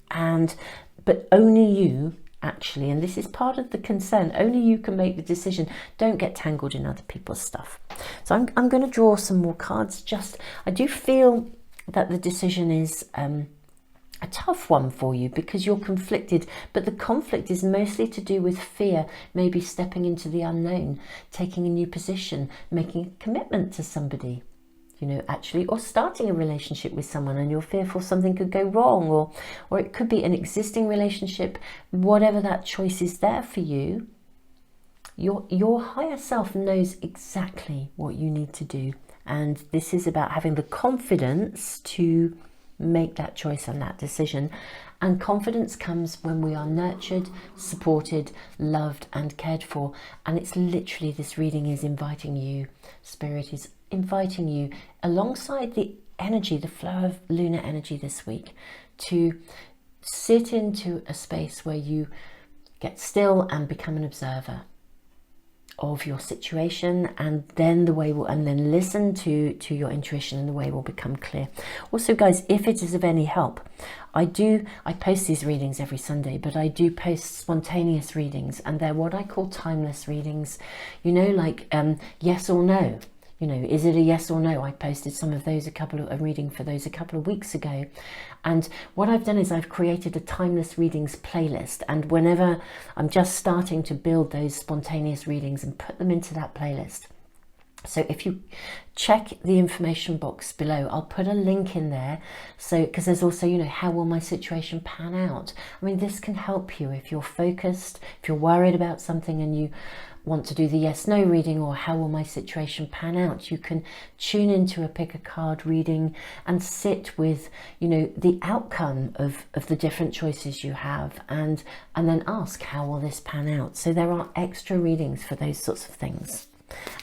but only you actually, and this is part of the concern, only you can make the decision. Don't get tangled in other people's stuff. So I'm going to draw some more cards. I do feel that the decision is a tough one for you because you're conflicted, but the conflict is mostly to do with fear, maybe stepping into the unknown, taking a new position, making a commitment to somebody, you know, actually, or starting a relationship with someone and you're fearful something could go wrong, or it could be an existing relationship. Whatever that choice is there for you, your higher self knows exactly what you need to do. And this is about having the confidence to make that choice and that decision. And confidence comes when we are nurtured, supported, loved and cared for. And it's literally, this reading is inviting you, Spirit is inviting you, alongside the energy, the flow of lunar energy this week, to sit into a space where you get still and become an observer of your situation, and then then listen to your intuition, and the way will become clear. Also, guys, if it is of any help, I post these readings every Sunday, but I do post spontaneous readings, and they're what I call timeless readings. You know, like yes or no. You know, is it a yes or no? I posted some of those, a reading for those a couple of weeks ago. And what I've done is I've created a timeless readings playlist. And whenever I'm just starting to build those spontaneous readings and put them into that playlist. So if you check the information box below, I'll put a link in there. So, because there's also, you know, how will my situation pan out? I mean, this can help you if you're focused, if you're worried about something and you want to do the yes/no reading, or how will my situation pan out. You can tune into a pick a card reading and sit with, you know, the outcome of the different choices you have, and then ask, how will this pan out? So there are extra readings for those sorts of things.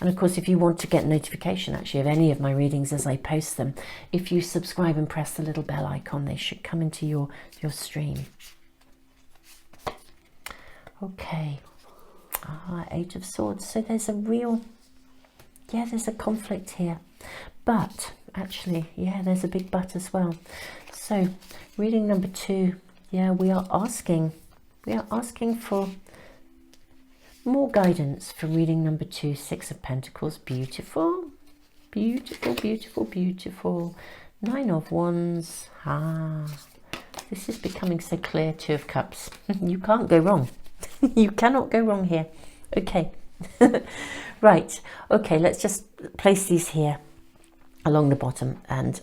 And of course, if you want to get notification actually of any of my readings as I post them, if you subscribe and press the little bell icon, they should come into your stream. Okay. Eight of Swords. So there's a real, there's a conflict here. But actually, there's a big but as well. So reading number 2, we are asking for more guidance for reading number 2, Six of Pentacles. Beautiful, beautiful, beautiful, beautiful. Nine of Wands. This is becoming so clear. Two of Cups. You can't go wrong. You cannot go wrong here. Okay. Right. Okay, let's just place these here along the bottom and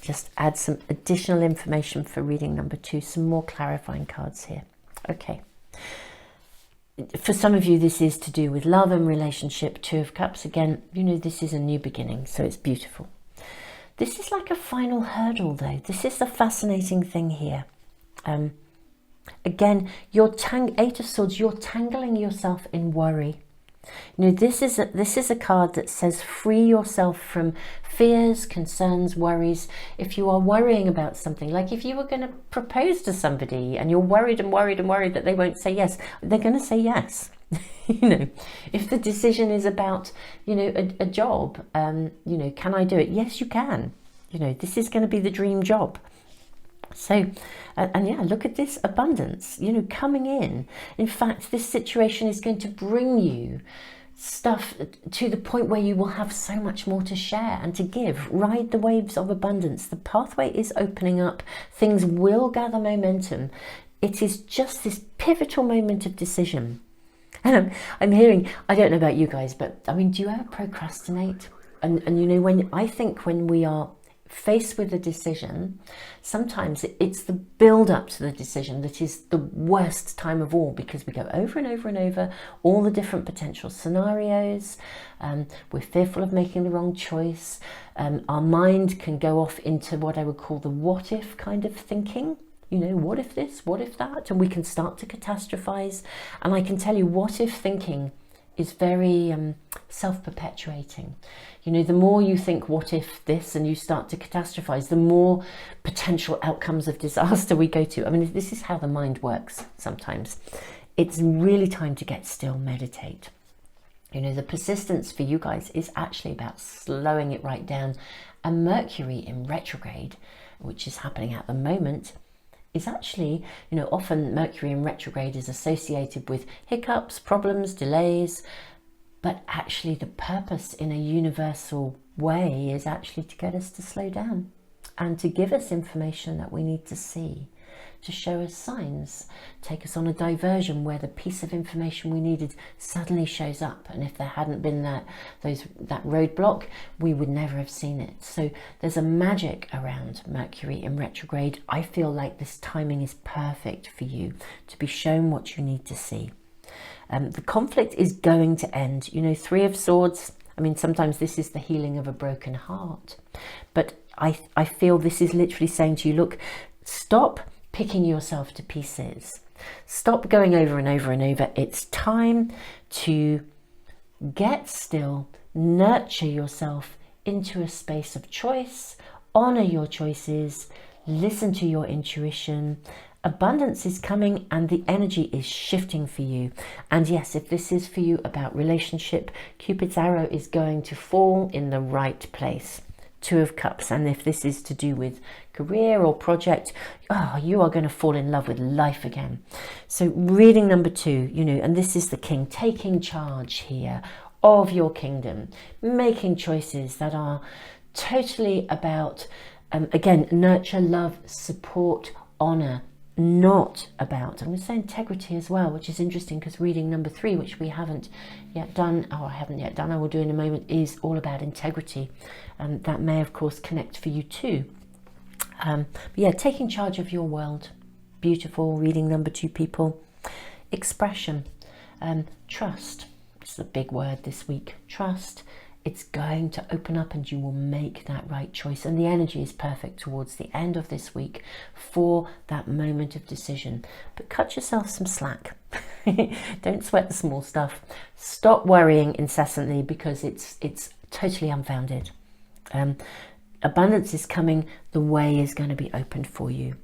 just add some additional information for reading number 2, some more clarifying cards here. Okay. For some of you, this is to do with love and relationship. Two of Cups. Again, this is a new beginning, so it's beautiful. This is like a final hurdle, though. This is the fascinating thing here. Again, Eight of Swords, you're tangling yourself in worry. This is a card that says free yourself from fears, concerns, worries. If you are worrying about something, like if you were going to propose to somebody and you're worried and worried and worried that they won't say yes, they're going to say yes. If the decision is about, a job, can I do it? Yes, you can. This is going to be the dream job. So, and look at this abundance, coming in. In fact, this situation is going to bring you stuff to the point where you will have so much more to share and to give. Ride the waves of abundance. The pathway is opening up. Things will gather momentum. It is just this pivotal moment of decision. And I'm hearing, I don't know about you guys, but I mean, do you ever procrastinate? And when we are faced with a decision, sometimes it's the build up to the decision that is the worst time of all, because we go over and over and over all the different potential scenarios. We're fearful of making the wrong choice. Our mind can go off into what I would call the what if kind of thinking. What if this, what if that? And we can start to catastrophize. And I can tell you, what if thinking is very self-perpetuating. The more you think, what if this, and you start to catastrophize, the more potential outcomes of disaster we go to. I mean, this is how the mind works sometimes. It's really time to get still, meditate. The persistence for you guys is actually about slowing it right down. And Mercury in retrograde, which is happening at the moment, is actually, often Mercury in retrograde is associated with hiccups, problems, delays, but actually the purpose in a universal way is actually to get us to slow down and to give us information that we need to see, to show us signs, take us on a diversion where the piece of information we needed suddenly shows up. And if there hadn't been that roadblock, we would never have seen it. So there's a magic around Mercury in retrograde. I feel like this timing is perfect for you to be shown what you need to see. The conflict is going to end. Three of Swords, I mean, sometimes this is the healing of a broken heart. But I feel this is literally saying to you, look, stop picking yourself to pieces. Stop going over and over and over. It's time to get still, nurture yourself into a space of choice, honor your choices, listen to your intuition. Abundance is coming and the energy is shifting for you. And yes, if this is for you about relationship, Cupid's arrow is going to fall in the right place. Two of Cups. And if this is to do with career or project, you are going to fall in love with life again. So reading number 2, and this is the King, taking charge here of your kingdom, making choices that are totally about, again, nurture, love, support, honor, not about, I'm going to say integrity as well, which is interesting because reading number 3, which we haven't yet done, I will do in a moment, is all about integrity. That may of course connect for you too. But yeah, taking charge of your world. Beautiful. Reading number 2, people. Expression. Trust. It's a big word this week. Trust. It's going to open up and you will make that right choice. And the energy is perfect towards the end of this week for that moment of decision. But cut yourself some slack. Don't sweat the small stuff. Stop worrying incessantly because it's totally unfounded. Abundance is coming. The way is going to be opened for you.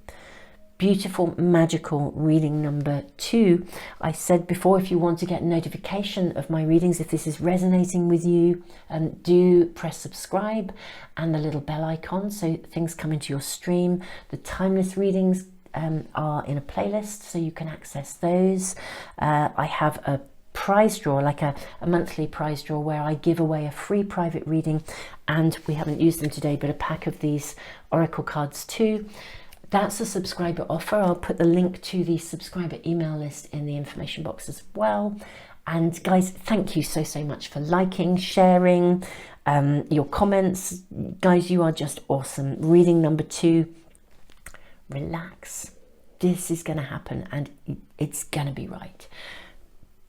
beautiful, magical reading number 2. I said before, if you want to get notification of my readings, if this is resonating with you, do press subscribe and the little bell icon so things come into your stream. The timeless readings are in a playlist, so you can access those. I have a prize draw, like a monthly prize draw, where I give away a free private reading, and we haven't used them today, but a pack of these oracle cards too. That's a subscriber offer. I'll put the link to the subscriber email list in the information box as well. And guys, thank you so much for liking, sharing, your comments. Guys, you are just awesome. Reading number 2, relax. This is going to happen and it's going to be right.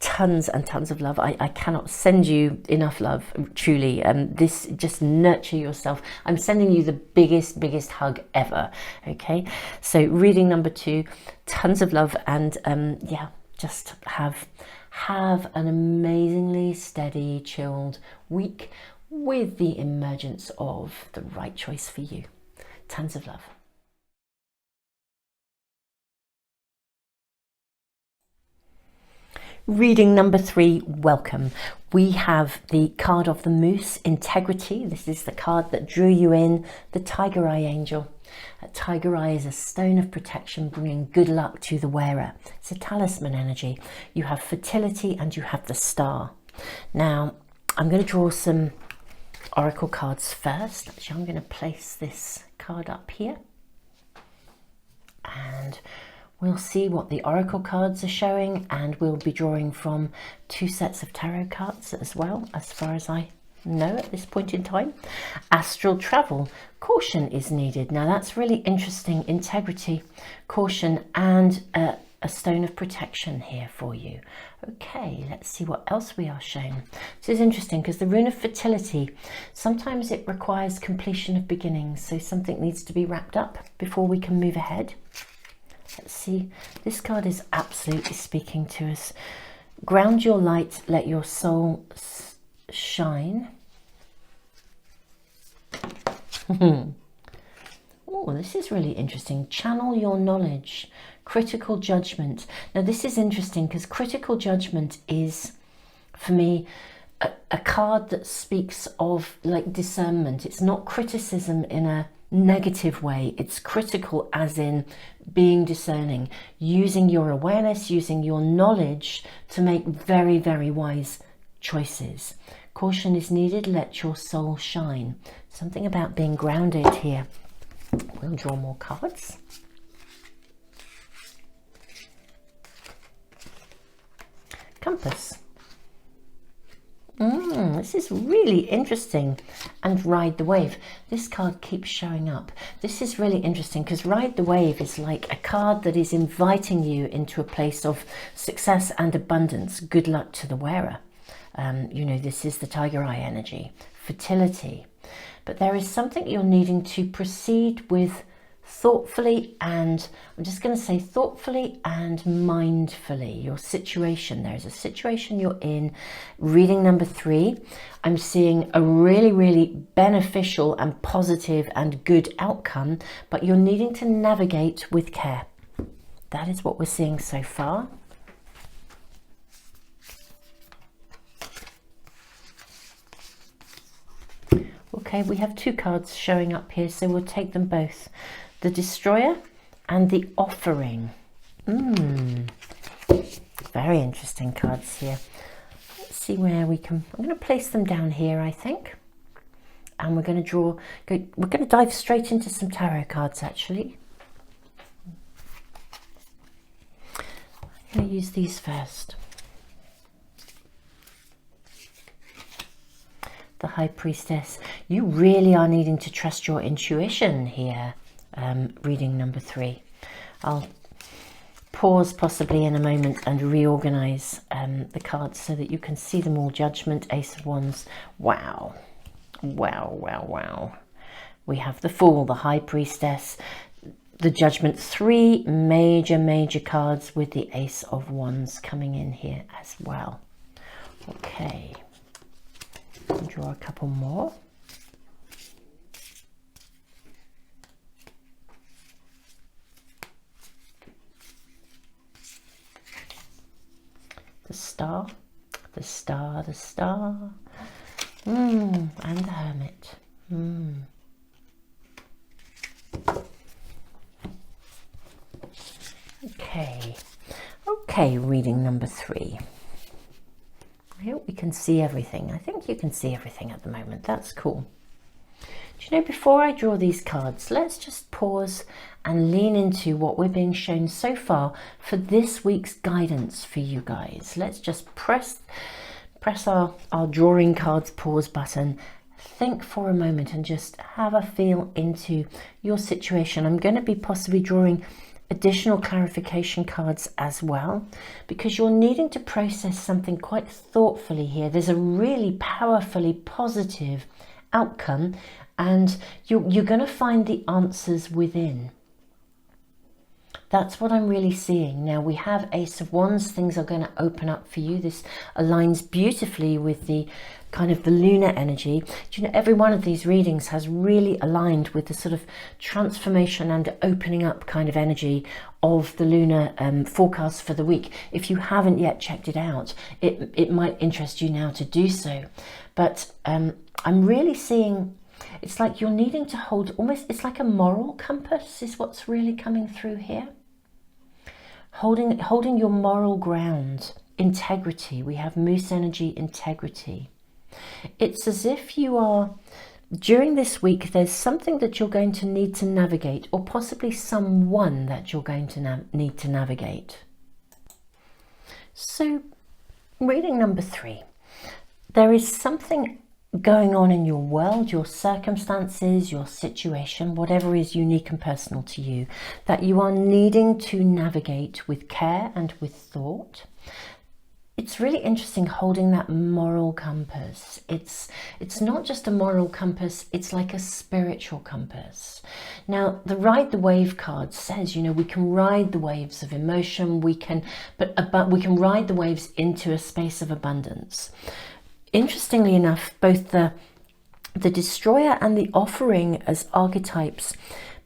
Tons and tons of love. I cannot send you enough love, truly. This, just nurture yourself. I'm sending you the biggest hug ever. Okay, so reading number 2, tons of love, and yeah, just have an amazingly steady, chilled week with the emergence of the right choice for you. Tons of love. Reading number 3, welcome. We have the card of the moose, integrity. This is the card that drew you in, the tiger eye angel. A tiger eye is a stone of protection, bringing good luck to the wearer. It's a talisman energy. You have fertility and you have the star. Now, I'm going to draw some oracle cards first. Actually, I'm going to place this card up here. And we'll see what the oracle cards are showing, and we'll be drawing from 2 sets of tarot cards as well, as far as I know at this point in time. Astral travel, caution is needed. Now that's really interesting. Integrity, caution, and a stone of protection here for you. Okay, let's see what else we are shown. This is interesting because the rune of fertility, sometimes it requires completion of beginnings, so something needs to be wrapped up before we can move ahead. Let's see, this card is absolutely speaking to us. Ground your light, let your soul shine. Oh, this is really interesting. Channel your knowledge. Critical judgment. Now this is interesting because critical judgment is, for me, a card that speaks of like discernment. It's not criticism in a negative way. It's critical as in being discerning, using your awareness, using your knowledge to make very wise choices. Caution is needed, let your soul shine. Something about being grounded here. We'll draw more cards. Compass. This is really interesting. And ride the wave. This card keeps showing up. This is really interesting because ride the wave is like a card that is inviting you into a place of success and abundance. Good luck to the wearer. You know, this is the tiger eye energy, fertility. But there is something you're needing to proceed with thoughtfully, and I'm just going to say thoughtfully and mindfully. Your situation, there's a situation you're in. Reading number 3, I'm seeing a really beneficial and positive and good outcome, but you're needing to navigate with care. That is what we're seeing so far. Okay, we have 2 cards showing up here, so we'll take them both. The Destroyer and the Offering. Very interesting cards here. Let's see where we can, I'm going to place them down here, I think. And we're going to draw, we're going to dive straight into some tarot cards actually. I'm going to use these first. The High Priestess. You really are needing to trust your intuition here. Reading number 3. I'll pause possibly in a moment and reorganize the cards so that you can see them all. Judgment, Ace of Wands. Wow. We have the Fool, the High Priestess, the Judgment. 3 major cards with the Ace of Wands coming in here as well. Okay. I'll draw a couple more. the Star, and the Hermit. Okay, reading number 3. I hope we can see everything. I think you can see everything at the moment. That's cool. Do you know, before I draw these cards, let's just pause and lean into what we're being shown so far for this week's guidance for you guys. Let's just press our drawing cards pause button, think for a moment and just have a feel into your situation. I'm going to be possibly drawing additional clarification cards as well, because you're needing to process something quite thoughtfully here. There's a really powerfully positive outcome, and you're going to find the answers within. That's what I'm really seeing. Now we have Ace of Wands. Things are going to open up for you. This aligns beautifully with the kind of the lunar energy. Do you know, every one of these readings has really aligned with the sort of transformation and opening up kind of energy of the lunar forecast for the week. If you haven't yet checked it out, it might interest you now to do so. But I'm really seeing, it's like you're needing to hold almost, it's like a moral compass is what's really coming through here. Holding your moral ground, integrity. We have Moose energy, integrity. It's as if you are, during this week, there's something that you're going to need to navigate, or possibly someone that you're going to need to navigate. So, reading number 3. There is something going on in your world, your circumstances, your situation, whatever is unique and personal to you, that you are needing to navigate with care and with thought. It's really interesting holding that moral compass. It's not just a moral compass, it's like a spiritual compass. Now, the Ride the Wave card says, you know, we can ride the waves of emotion, but we can ride the waves into a space of abundance. Interestingly enough, both the Destroyer and the Offering as archetypes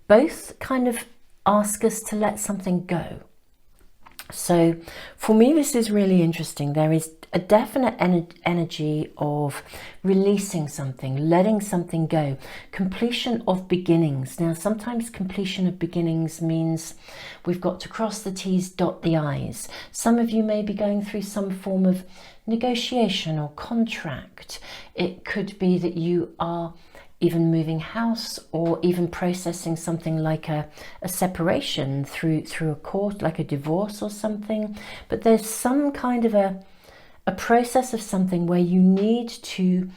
both kind of ask us to let something go. So for me, this is really interesting. There is a definite energy of releasing something, letting something go, completion of beginnings. Now, sometimes completion of beginnings means we've got to cross the T's, dot the I's. Some of you may be going through some form of negotiation or contract. It could be that you are even moving house, or even processing something like a separation through a court, like a divorce or something. But there's some kind of a process of something where you need to,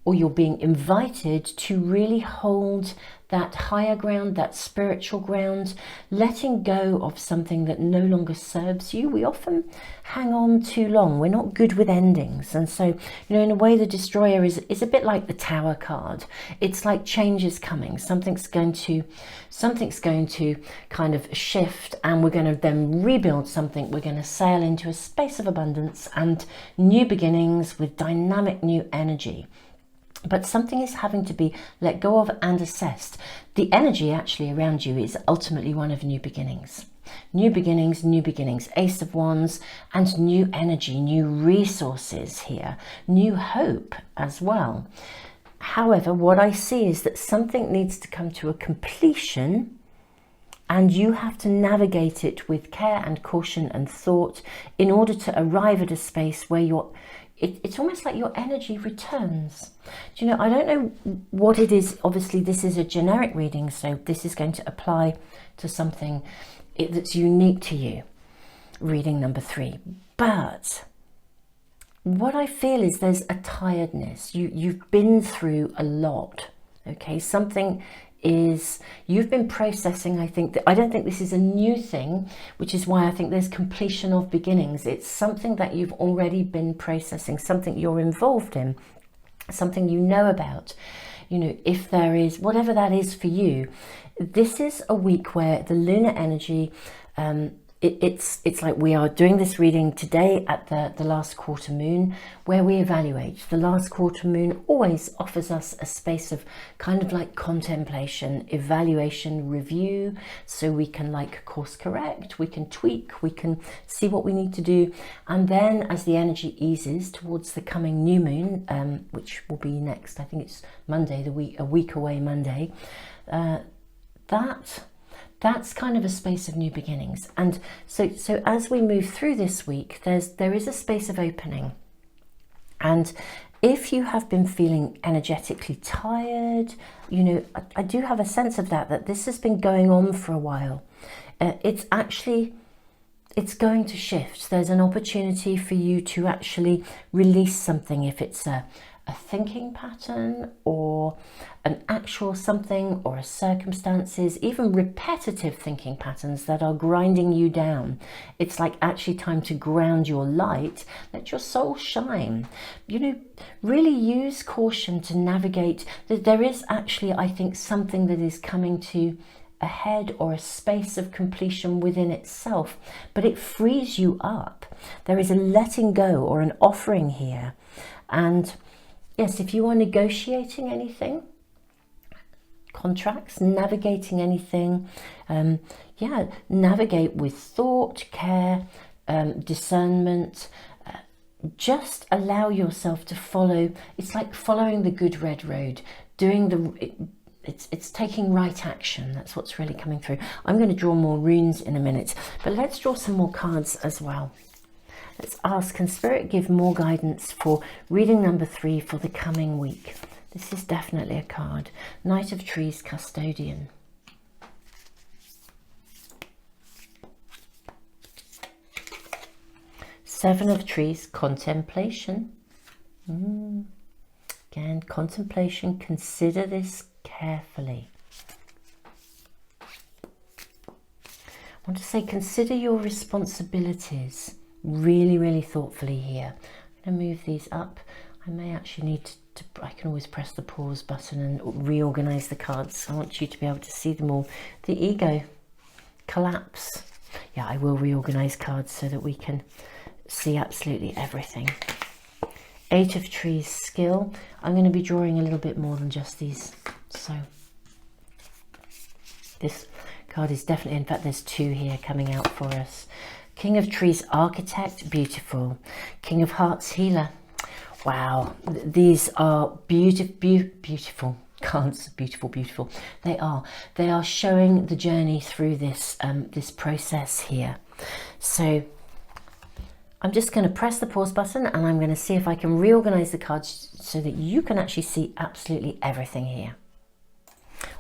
or you're being invited to really hold that higher ground, that spiritual ground, letting go of something that no longer serves you. We often hang on too long. We're not good with endings. And so, you know, in a way, the Destroyer is a bit like the Tower card. It's like change is coming. Something's going to kind of shift, and we're going to then rebuild something. We're going to sail into a space of abundance and new beginnings with dynamic new energy. But something is having to be let go of and assessed. The energy actually around you is ultimately one of new beginnings. New beginnings, new beginnings. Ace of Wands and new energy, new resources here. New hope as well. However, what I see is that something needs to come to a completion, and you have to navigate it with care and caution and thought in order to arrive at a space where it's almost like your energy returns. Do you know, I don't know what it is. Obviously, this is a generic reading, so this is going to apply to something that's unique to you, reading number 3. But what I feel is there's a tiredness. You've been through a lot, okay? Something is, you've been processing. I don't think this is a new thing, which is why I think there's completion of beginnings. It's something that you've already been processing, something you're involved in, something you know about. You know, if there is, whatever that is for you, this is a week where the lunar energy it's like we are doing this reading today at the last quarter moon, where we evaluate. The last quarter moon always offers us a space of kind of like contemplation, evaluation, review, so we can like course correct, we can tweak, we can see what we need to do. And then as the energy eases towards the coming new moon, which will be next, I think it's Monday, a week away Monday, that's kind of a space of new beginnings. And so as we move through this week, there is a space of opening. And if you have been feeling energetically tired, you know, I do have a sense of that this has been going on for a while. It's going to shift. There's an opportunity for you to actually release something, if it's a thinking pattern or an actual something or a circumstances, even repetitive thinking patterns that are grinding you down. It's like actually time to ground your light, let your soul shine. You know, really use caution to navigate. There is actually, I think, something that is coming to a head or a space of completion within itself, but it frees you up. There is a letting go or an offering here. And yes, if you are negotiating anything, contracts, navigating anything, navigate with thought, care, discernment. Just allow yourself to follow. It's like following the good red road, it's taking right action. That's what's really coming through. I'm going to draw more runes in a minute, but let's draw some more cards as well. Let's ask, can Spirit give more guidance for reading number 3 for the coming week? This is definitely a card. Knight of Trees, Custodian. Seven of Trees, Contemplation. Again, contemplation. Consider this carefully. I want to say, consider your responsibilities really, really thoughtfully here. I'm going to move these up. I may actually need to, I can always press the pause button and reorganize the cards. I want you to be able to see them all. The Ego, Collapse. Yeah, I will reorganize cards so that we can see absolutely everything. Eight of Trees, Skill. I'm going to be drawing a little bit more than just these. So this card is definitely, in fact, there's 2 here coming out for us. King of Trees, Architect, beautiful. King of Hearts, Healer. Wow, these are beautiful cards. Beautiful. They are showing the journey through this this process here. So I'm just going to press the pause button and I'm going to see if I can reorganize the cards so that you can actually see absolutely everything here.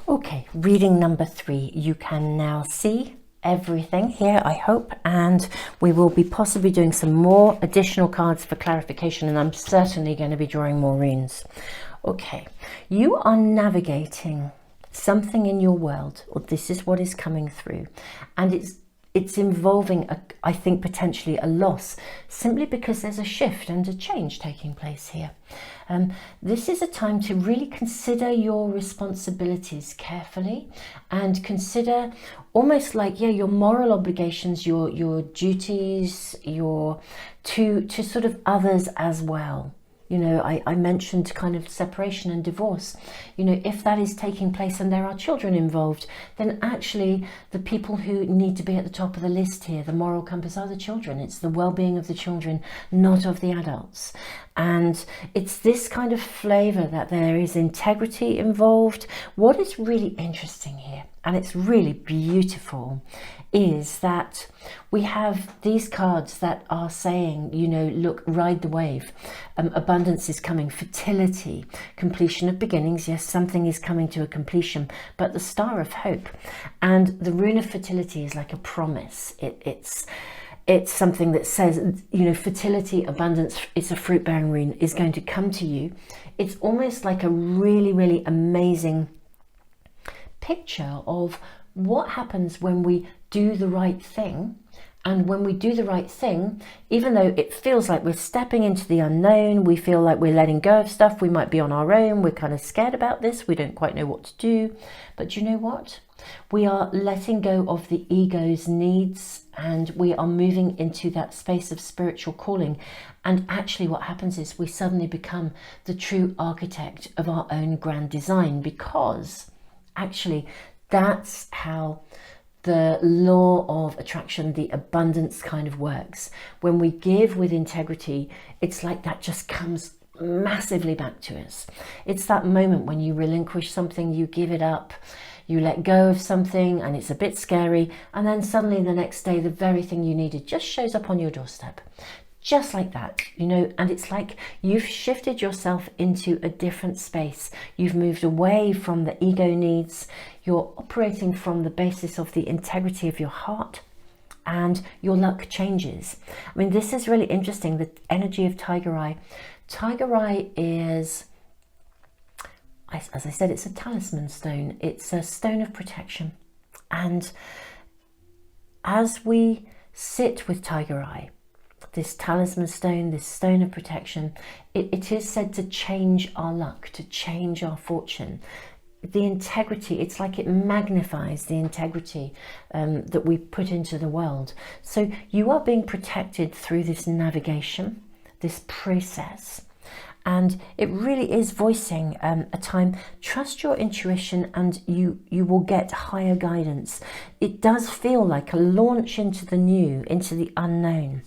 Okay, reading number 3. You can now see everything here, I hope, and we will be possibly doing some more additional cards for clarification, and I'm certainly going to be drawing more runes. Okay, you are navigating something in your world, or this is what is coming through, and it's involving, I think, potentially a loss, simply because there's a shift and a change taking place here. This is a time to really consider your responsibilities carefully and consider almost like, your moral obligations, your duties, to sort of others as well. You know, I mentioned kind of separation and divorce. You know, if that is taking place and there are children involved, then actually the people who need to be at the top of the list here, the moral compass, are the children. It's the well-being of the children, not of the adults. And it's this kind of flavour that there is integrity involved. What is really interesting here, and it's really beautiful, is that we have these cards that are saying, you know, look, ride the wave. Abundance is coming, fertility, completion of beginnings. Yes, something is coming to a completion, but the Star of Hope and the rune of fertility is like a promise. It's something that says, you know, fertility, abundance, it's a fruit-bearing rune, is going to come to you. It's almost like a really, really amazing picture of what happens when we do the right thing. And when we do the right thing, even though it feels like we're stepping into the unknown, we feel like we're letting go of stuff, we might be on our own, we're kind of scared about this, we don't quite know what to do. But you know what? We are letting go of the ego's needs, and we are moving into that space of spiritual calling. And actually what happens is we suddenly become the true architect of our own grand design, because actually that's how the law of attraction, the abundance kind of works. When we give with integrity, it's like that just comes massively back to us. It's that moment when you relinquish something, you give it up, you let go of something, and it's a bit scary, and then suddenly the next day the very thing you needed just shows up on your doorstep. Just like that, you know, and it's like you've shifted yourself into a different space. You've moved away from the ego needs. You're operating from the basis of the integrity of your heart, and your luck changes. I mean, this is really interesting, the energy of Tiger Eye. Tiger Eye is, as I said, it's a talisman stone. It's a stone of protection. And as we sit with Tiger Eye, this talisman stone, this stone of protection, it is said to change our luck, to change our fortune. The integrity, it's like it magnifies the integrity that we put into the world. So you are being protected through this navigation, this process. And it really is voicing a time, trust your intuition and you will get higher guidance. It does feel like a launch into the new, into the unknown.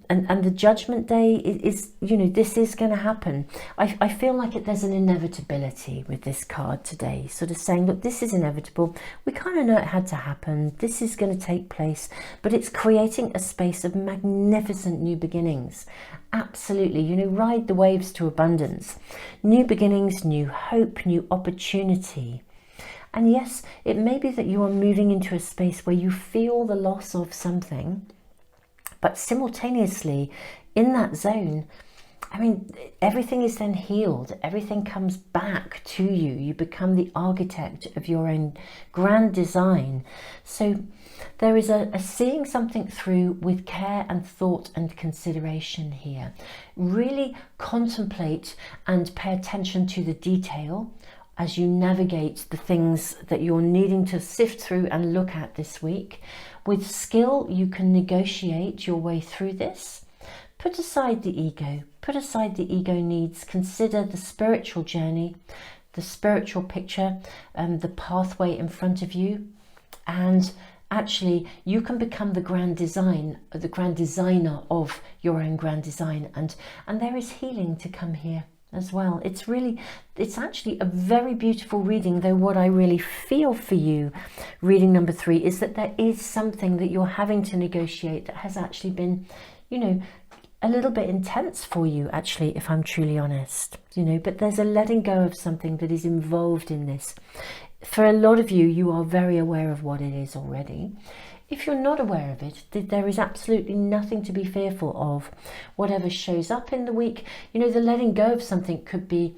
And the judgment day is, you know, this is going to happen. I feel like there's an inevitability with this card today, sort of saying, look, this is inevitable. We kind of know it had to happen. This is going to take place, but it's creating a space of magnificent new beginnings. Absolutely, you know, ride the waves to abundance. New beginnings, new hope, new opportunity. And yes, it may be that you are moving into a space where you feel the loss of something, but simultaneously in that zone, I mean, everything is then healed. Everything comes back to you. You become the architect of your own grand design. So there is a seeing something through with care and thought and consideration here. Really contemplate and pay attention to the detail as you navigate the things that you're needing to sift through and look at this week. With skill, you can negotiate your way through this. Put aside the ego, put aside the ego needs, consider the spiritual journey, the spiritual picture, the pathway in front of you, and actually you can become the grand designer of your own grand design, and there is healing to come here as well. It's actually a very beautiful reading, though what I really feel for you, reading number 3, is that there is something that you're having to negotiate that has actually been, you know, a little bit intense for you, actually, if I'm truly honest, you know, but there's a letting go of something that is involved in this. For a lot of you, you are very aware of what it is already. If you're not aware of it, there is absolutely nothing to be fearful of. Whatever shows up in the week, you know, the letting go of something could be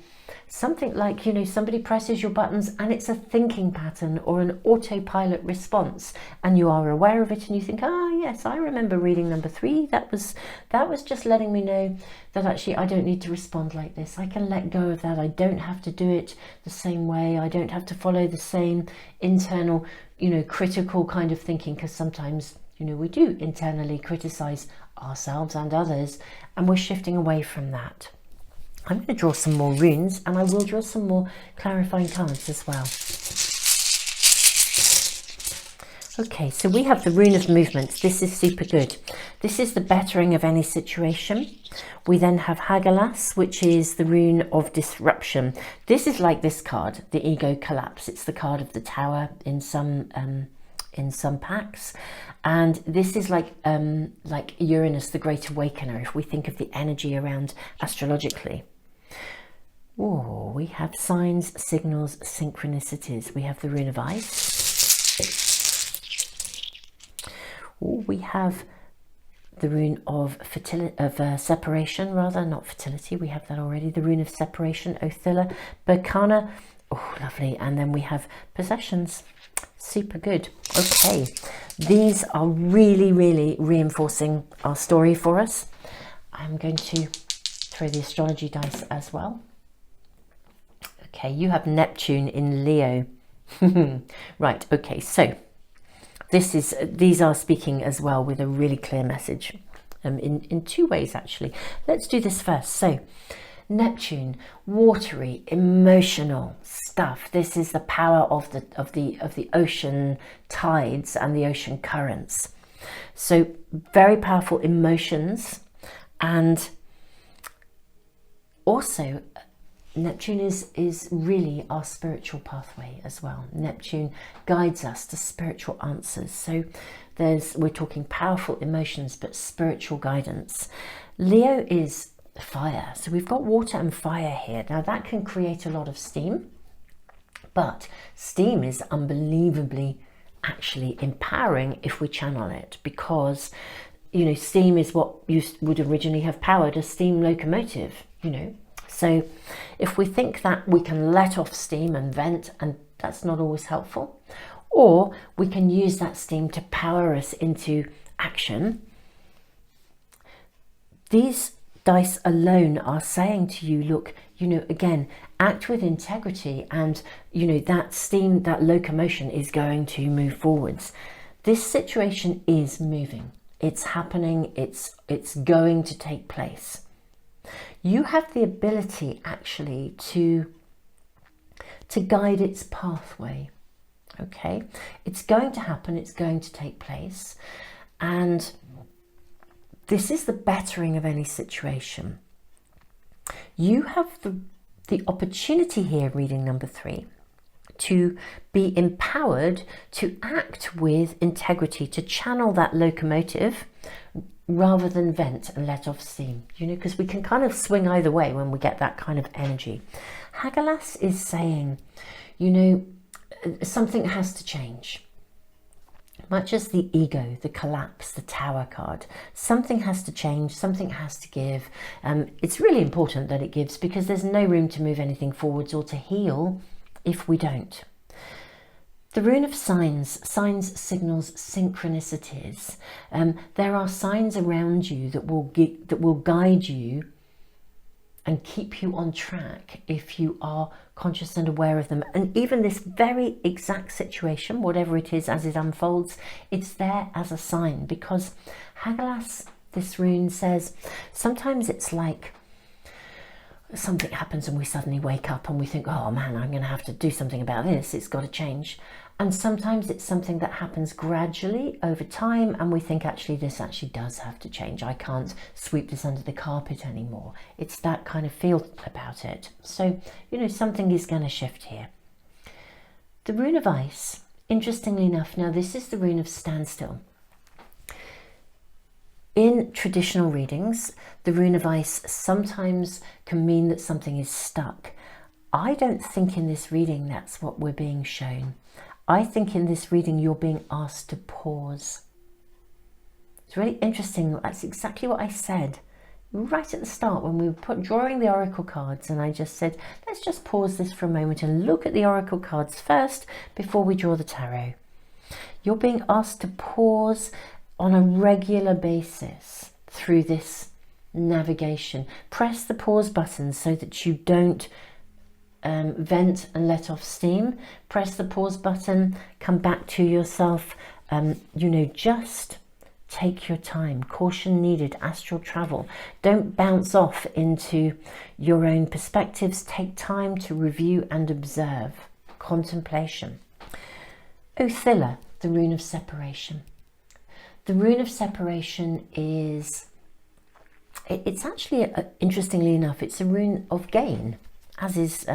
something like, you know, somebody presses your buttons and it's a thinking pattern or an autopilot response, and you are aware of it and you think, yes, I remember reading number 3. That was just letting me know that actually I don't need to respond like this. I can let go of that. I don't have to do it the same way. I don't have to follow the same internal, you know, critical kind of thinking, because sometimes, you know, we do internally criticize ourselves and others, and we're shifting away from that. I'm going to draw some more runes, and I will draw some more clarifying cards as well. Okay, so we have the rune of movement. This is super good. This is the bettering of any situation. We then have Hagalas, which is the rune of disruption. This is like this card, the ego collapse. It's the card of the tower in some packs, and this is like Uranus, the Great Awakener, if we think of the energy around astrologically. Oh, we have signs, signals, synchronicities. We have the rune of ice. Oh, we have the rune of separation, rather, not fertility. We have that already. The rune of separation, Othilla, Berkana. Oh, lovely. And then we have possessions. Super good. Okay, these are really, really reinforcing our story for us. I'm going to throw the astrology dice as well. Okay, you have Neptune in Leo. Right, okay, so these are speaking as well with a really clear message in two ways actually. Let's do this first. So Neptune, watery, emotional stuff. This is the power of the ocean tides and the ocean currents. So very powerful emotions, and also Neptune is really our spiritual pathway as well. Neptune guides us to spiritual answers. So we're talking powerful emotions, but spiritual guidance. Leo is fire. So we've got water and fire here. Now that can create a lot of steam, but steam is unbelievably actually empowering if we channel it, because, you know, steam is what you would originally have powered a steam locomotive, you know. So if we think that we can let off steam and vent, and that's not always helpful, or we can use that steam to power us into action, these dice alone are saying to you, look, you know, again, act with integrity, and, you know, that steam, that locomotion is going to move forwards. This situation is moving. It's happening. It's going to take place. You have the ability actually to guide its pathway. Okay, it's going to happen. It's going to take place, and this is the bettering of any situation. You have the opportunity here, reading number 3, to be empowered to act with integrity, to channel that locomotive rather than vent and let off steam, you know, because we can kind of swing either way when we get that kind of energy. Hagalaz is saying, you know, something has to change. Much as the ego, the collapse, the Tower card, something has to change, something has to give. It's really important that it gives, because there's no room to move anything forwards or to heal if we don't. The rune of signs signals synchronicities. There are signs around you that will guide you and keep you on track if you are conscious and aware of them. And even this very exact situation, whatever it is as it unfolds, it's there as a sign, because Hagalaz, this rune, says sometimes it's like something happens and we suddenly wake up and we think, oh man, I'm going to have to do something about this, it's got to change. And sometimes it's something that happens gradually over time and we think, actually, this actually does have to change. I can't sweep this under the carpet anymore. It's that kind of feel about it. So, you know, something is going to shift here. The rune of ice, interestingly enough, now this is the rune of standstill. In traditional readings, the rune of ice sometimes can mean that something is stuck. I don't think in this reading that's what we're being shown. I think in this reading you're being asked to pause. It's really interesting. That's exactly what I said right at the start when we were drawing the oracle cards, and I just said, let's just pause this for a moment and look at the oracle cards first before we draw the tarot. You're being asked to pause on a regular basis through this navigation. Press the pause button so that you don't vent and let off steam. Press the pause button, come back to yourself, you know, just take your time. Caution needed, astral travel. Don't bounce off into your own perspectives. Take time to review and observe. Contemplation. Othilla, the rune of separation. The rune of separation is, it's actually, interestingly enough, it's a rune of gain, as is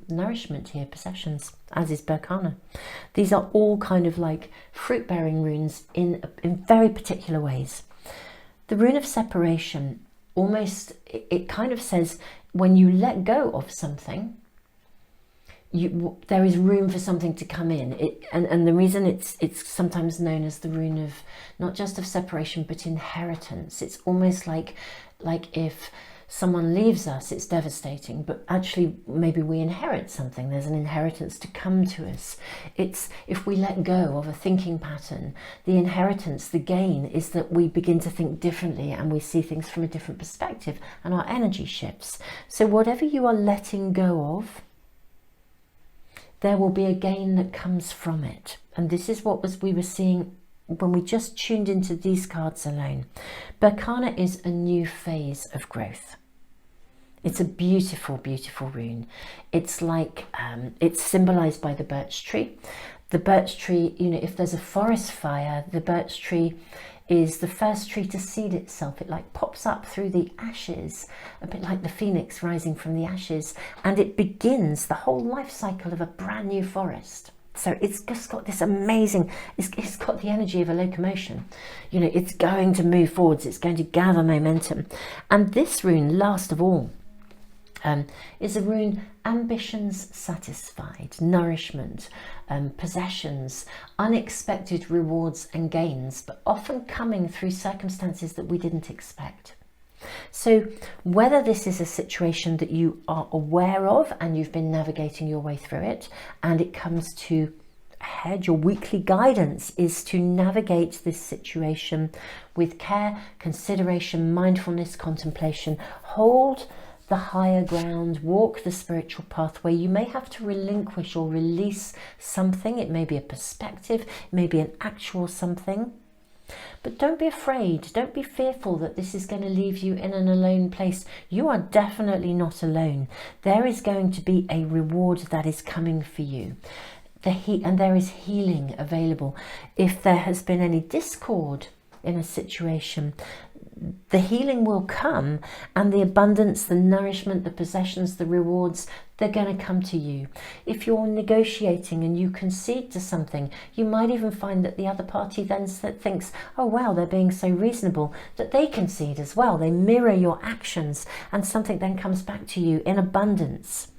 nourishment here, possessions, as is Berkana. These are all kind of like fruit-bearing runes in very particular ways. The rune of separation, almost, it kind of says when you let go of something, there is room for something to come in. And the reason it's sometimes known as the rune of not just of separation but inheritance. It's almost like if someone leaves us, it's devastating, but actually maybe we inherit something. There's an inheritance to come to us. It's if we let go of a thinking pattern, the inheritance, the gain, is that we begin to think differently and we see things from a different perspective and our energy shifts. So whatever you are letting go of, there will be a gain that comes from it. And this is what we were seeing when we just tuned into these cards alone. Berkana is a new phase of growth. It's a beautiful, beautiful rune. It's like, it's symbolized by the birch tree. The birch tree, you know, if there's a forest fire, the birch tree is the first tree to seed itself. It like pops up through the ashes, a bit like the phoenix rising from the ashes, and it begins the whole life cycle of a brand new forest. So it's just got this amazing, it's got the energy of a locomotion. You know, it's going to move forwards, it's going to gather momentum. And this rune, last of all, is a rune, ambitions satisfied, nourishment, possessions, unexpected rewards and gains, but often coming through circumstances that we didn't expect. So whether this is a situation that you are aware of and you've been navigating your way through it, and it comes to a head, your weekly guidance is to navigate this situation with care, consideration, mindfulness, contemplation. Hold the higher ground, walk the spiritual pathway. You may have to relinquish or release something. It may be a perspective, it may be an actual something. But don't be afraid, don't be fearful that this is going to leave you in an alone place. You are definitely not alone. There is going to be a reward that is coming for you. And there is healing available. If there has been any discord in a situation, the healing will come, and the abundance, the nourishment, the possessions, the rewards, they're going to come to you. If you're negotiating and you concede to something, you might even find that the other party then thinks, oh wow, they're being so reasonable, that they concede as well. They mirror your actions, and something then comes back to you in abundance.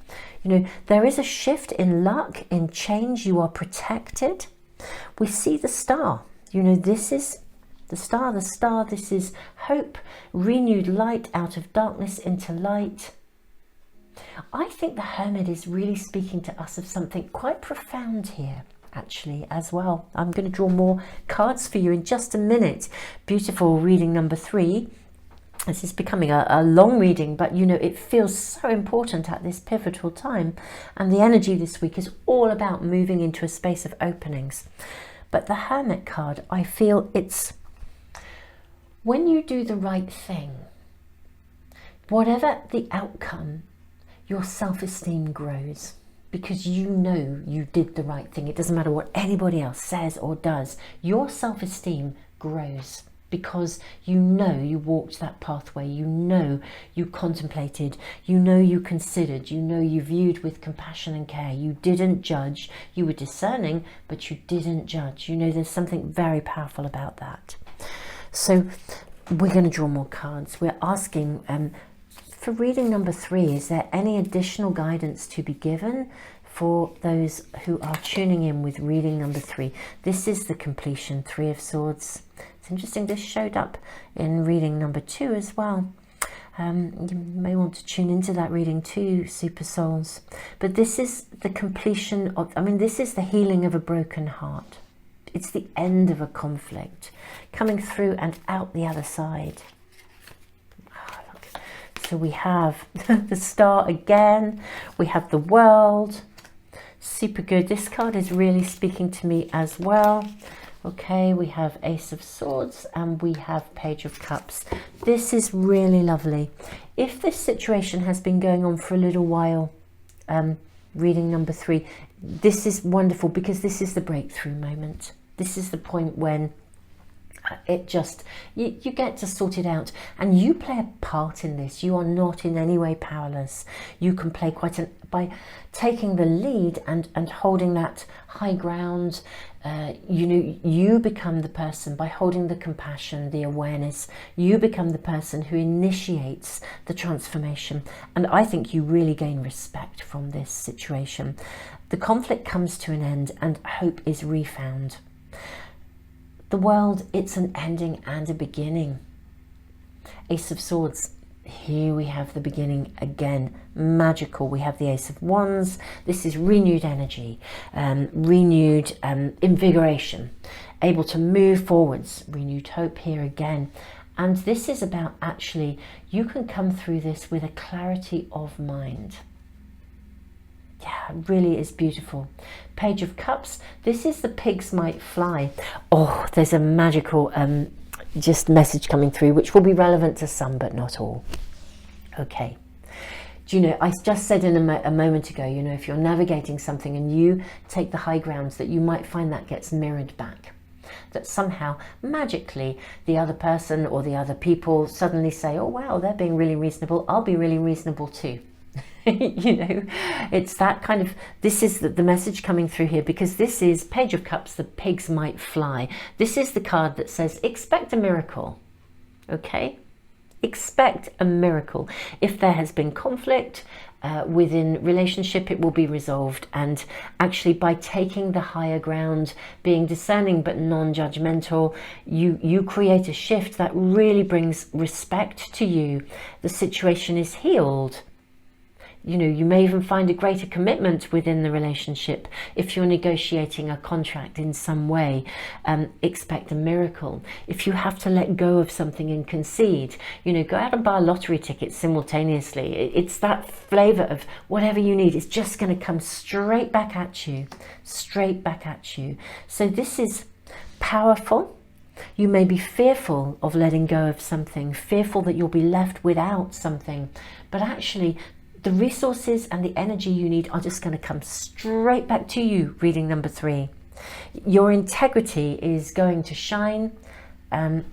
You know, there is a shift in luck, in change. You are protected. We see the star. You know, this is the star, this is hope, renewed light out of darkness into light. I think the Hermit is really speaking to us of something quite profound here, actually, as well. I'm going to draw more cards for you in just a minute. Beautiful reading number 3. This is becoming a long reading, but you know, it feels so important at this pivotal time. And the energy this week is all about moving into a space of openings. But the Hermit card, I feel it's when you do the right thing, whatever the outcome, your self-esteem grows, because you know you did the right thing. It doesn't matter what anybody else says or does. Your self-esteem grows because you know you walked that pathway, you know you contemplated, you know you considered, you know you viewed with compassion and care. You didn't judge. You were discerning, but you didn't judge. You know, there's something very powerful about that. So we're going to draw more cards. We're asking for reading number 3, is there any additional guidance to be given for those who are tuning in with reading number 3? This is the completion, 3 of Swords. It's interesting, this showed up in reading number 2 as well. You may want to tune into that reading too, Super Souls. But this is the completion of, this is the healing of a broken heart. It's the end of a conflict, coming through and out the other side. Oh, look. So we have the star again. We have the world. Super good. This card is really speaking to me as well. Okay, we have Ace of Swords and we have Page of Cups. This is really lovely. If this situation has been going on for a little while, reading number 3, this is wonderful, because this is the breakthrough moment. This is the point when it just, you get to sort it out, and you play a part in this. You are not in any way powerless. You can play by taking the lead and holding that high ground. You become the person, by holding the compassion, the awareness, you become the person who initiates the transformation. And I think you really gain respect from this situation. The conflict comes to an end and hope is refound. The world, it's an ending and a beginning. Ace of Swords, here we have the beginning again, magical. We have the Ace of Wands. This is renewed energy, renewed invigoration, able to move forwards, renewed hope here again. And this is about, actually, you can come through this with a clarity of mind. Yeah, That really is beautiful. Page of Cups, this is the pigs might fly. Oh, there's a magical just message coming through, which will be relevant to some, but not all. Okay. Do you know, I just said in a moment ago, you know, if you're navigating something and you take the high grounds, that you might find that gets mirrored back. That somehow, magically, the other person or the other people suddenly say, oh, wow, they're being really reasonable. I'll be really reasonable too. You know, it's that kind of, this is the message coming through here, because this is Page of Cups, the pigs might fly. This is the card that says, expect a miracle. Okay? Expect a miracle. If there has been conflict within relationship, it will be resolved. And actually, by taking the higher ground, being discerning but non-judgmental, you create a shift that really brings respect to you. The situation is healed. You know, you may even find a greater commitment within the relationship. If you're negotiating a contract in some way, expect a miracle. If you have to let go of something and concede, you know, go out and buy a lottery ticket simultaneously. It's that flavor of whatever you need. It's just going to come straight back at you, straight back at you. So this is powerful. You may be fearful of letting go of something, fearful that you'll be left without something, but actually, the resources and the energy you need are just going to come straight back to you, reading number 3. Your integrity is going to shine.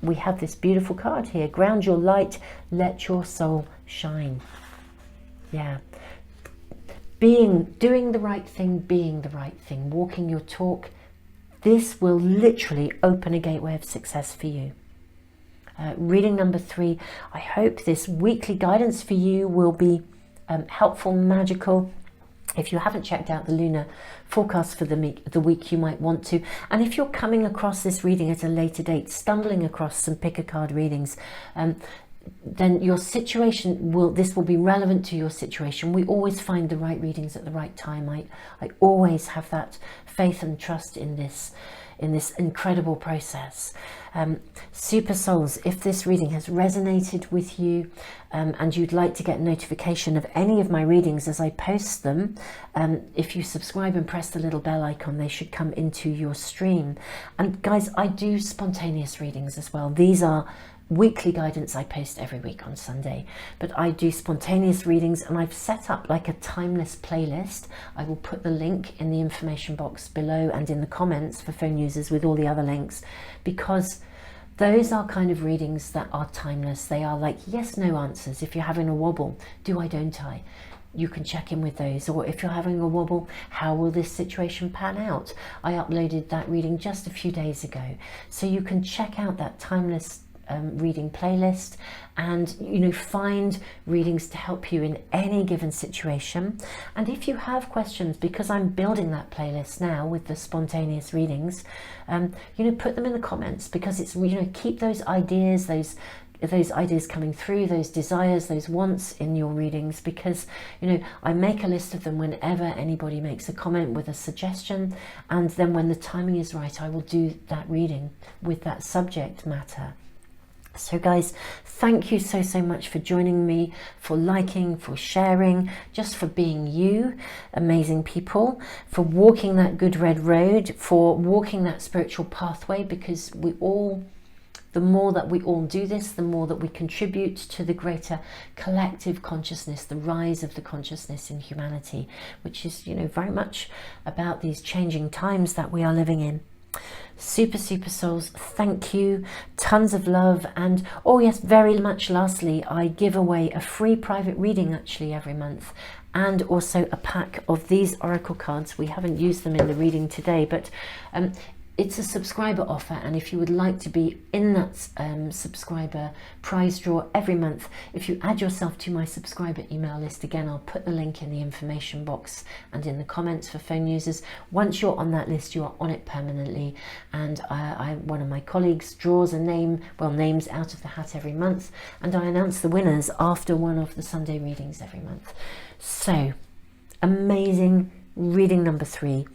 We have this beautiful card here. Ground your light, let your soul shine. Yeah. Doing the right thing, being the right thing, walking your talk. This will literally open a gateway of success for you. Reading number 3. I hope this weekly guidance for you will be helpful, magical. If you haven't checked out the lunar forecast for the week, you might want to. And if you're coming across this reading at a later date, stumbling across some pick a card readings, then your situation this will be relevant to your situation. We always find the right readings at the right time. I always have that faith and trust in this incredible process. Super souls, if this reading has resonated with you and you'd like to get notification of any of my readings as I post them, if you subscribe and press the little bell icon, they should come into your stream. And guys, I do spontaneous readings as well. These are weekly guidance I post every week on Sunday, but I do spontaneous readings, and I've set up like a timeless playlist. I will put the link in the information box below and in the comments for phone users with all the other links, because those are kind of readings that are timeless. They are like yes, no answers. If you're having a wobble, do I, don't I? You can check in with those. Or if you're having a wobble, how will this situation pan out? I uploaded that reading just a few days ago, so you can check out that timeless reading playlist and, you know, find readings to help you in any given situation. And if you have questions, because I'm building that playlist now with the spontaneous readings, you know, put them in the comments, because it's, you know, keep those ideas, those ideas coming through, those desires, those wants in your readings, because, you know, I make a list of them whenever anybody makes a comment with a suggestion, and then when the timing is right, I will do that reading with that subject matter. So guys, thank you so much for joining me, for liking, for sharing, just for being you, amazing people, for walking that good red road, for walking that spiritual pathway, because the more that we all do this, the more that we contribute to the greater collective consciousness, the rise of the consciousness in humanity, which is, you know, very much about these changing times that we are living in. Super souls, thank you, tons of love. And oh yes, very much lastly, I give away a free private reading actually every month, and also a pack of these oracle cards. We haven't used them in the reading today, but it's a subscriber offer, and if you would like to be in that subscriber prize draw every month, if you add yourself to my subscriber email list, again, I'll put the link in the information box and in the comments for phone users. Once you're on that list, you are on it permanently, and one of my colleagues draws names out of the hat every month, and I announce the winners after one of the Sunday readings every month. So amazing. Reading number 3.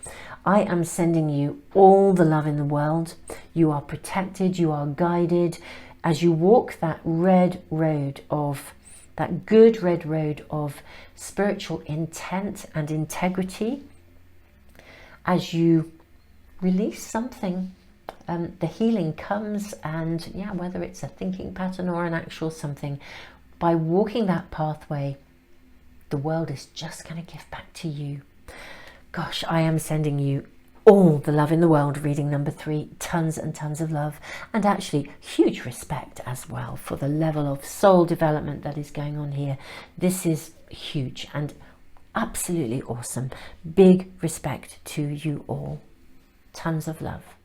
I am sending you all the love in the world. You are protected, you are guided as you walk that red road of that good red road of spiritual intent and integrity. As you release something, the healing comes, and yeah, whether it's a thinking pattern or an actual something, by walking that pathway, the world is just going to give back to you. Gosh, I am sending you all the love in the world, reading number 3, tons and tons of love, and actually huge respect as well for the level of soul development that is going on here. This is huge and absolutely awesome. Big respect to you all. Tons of love.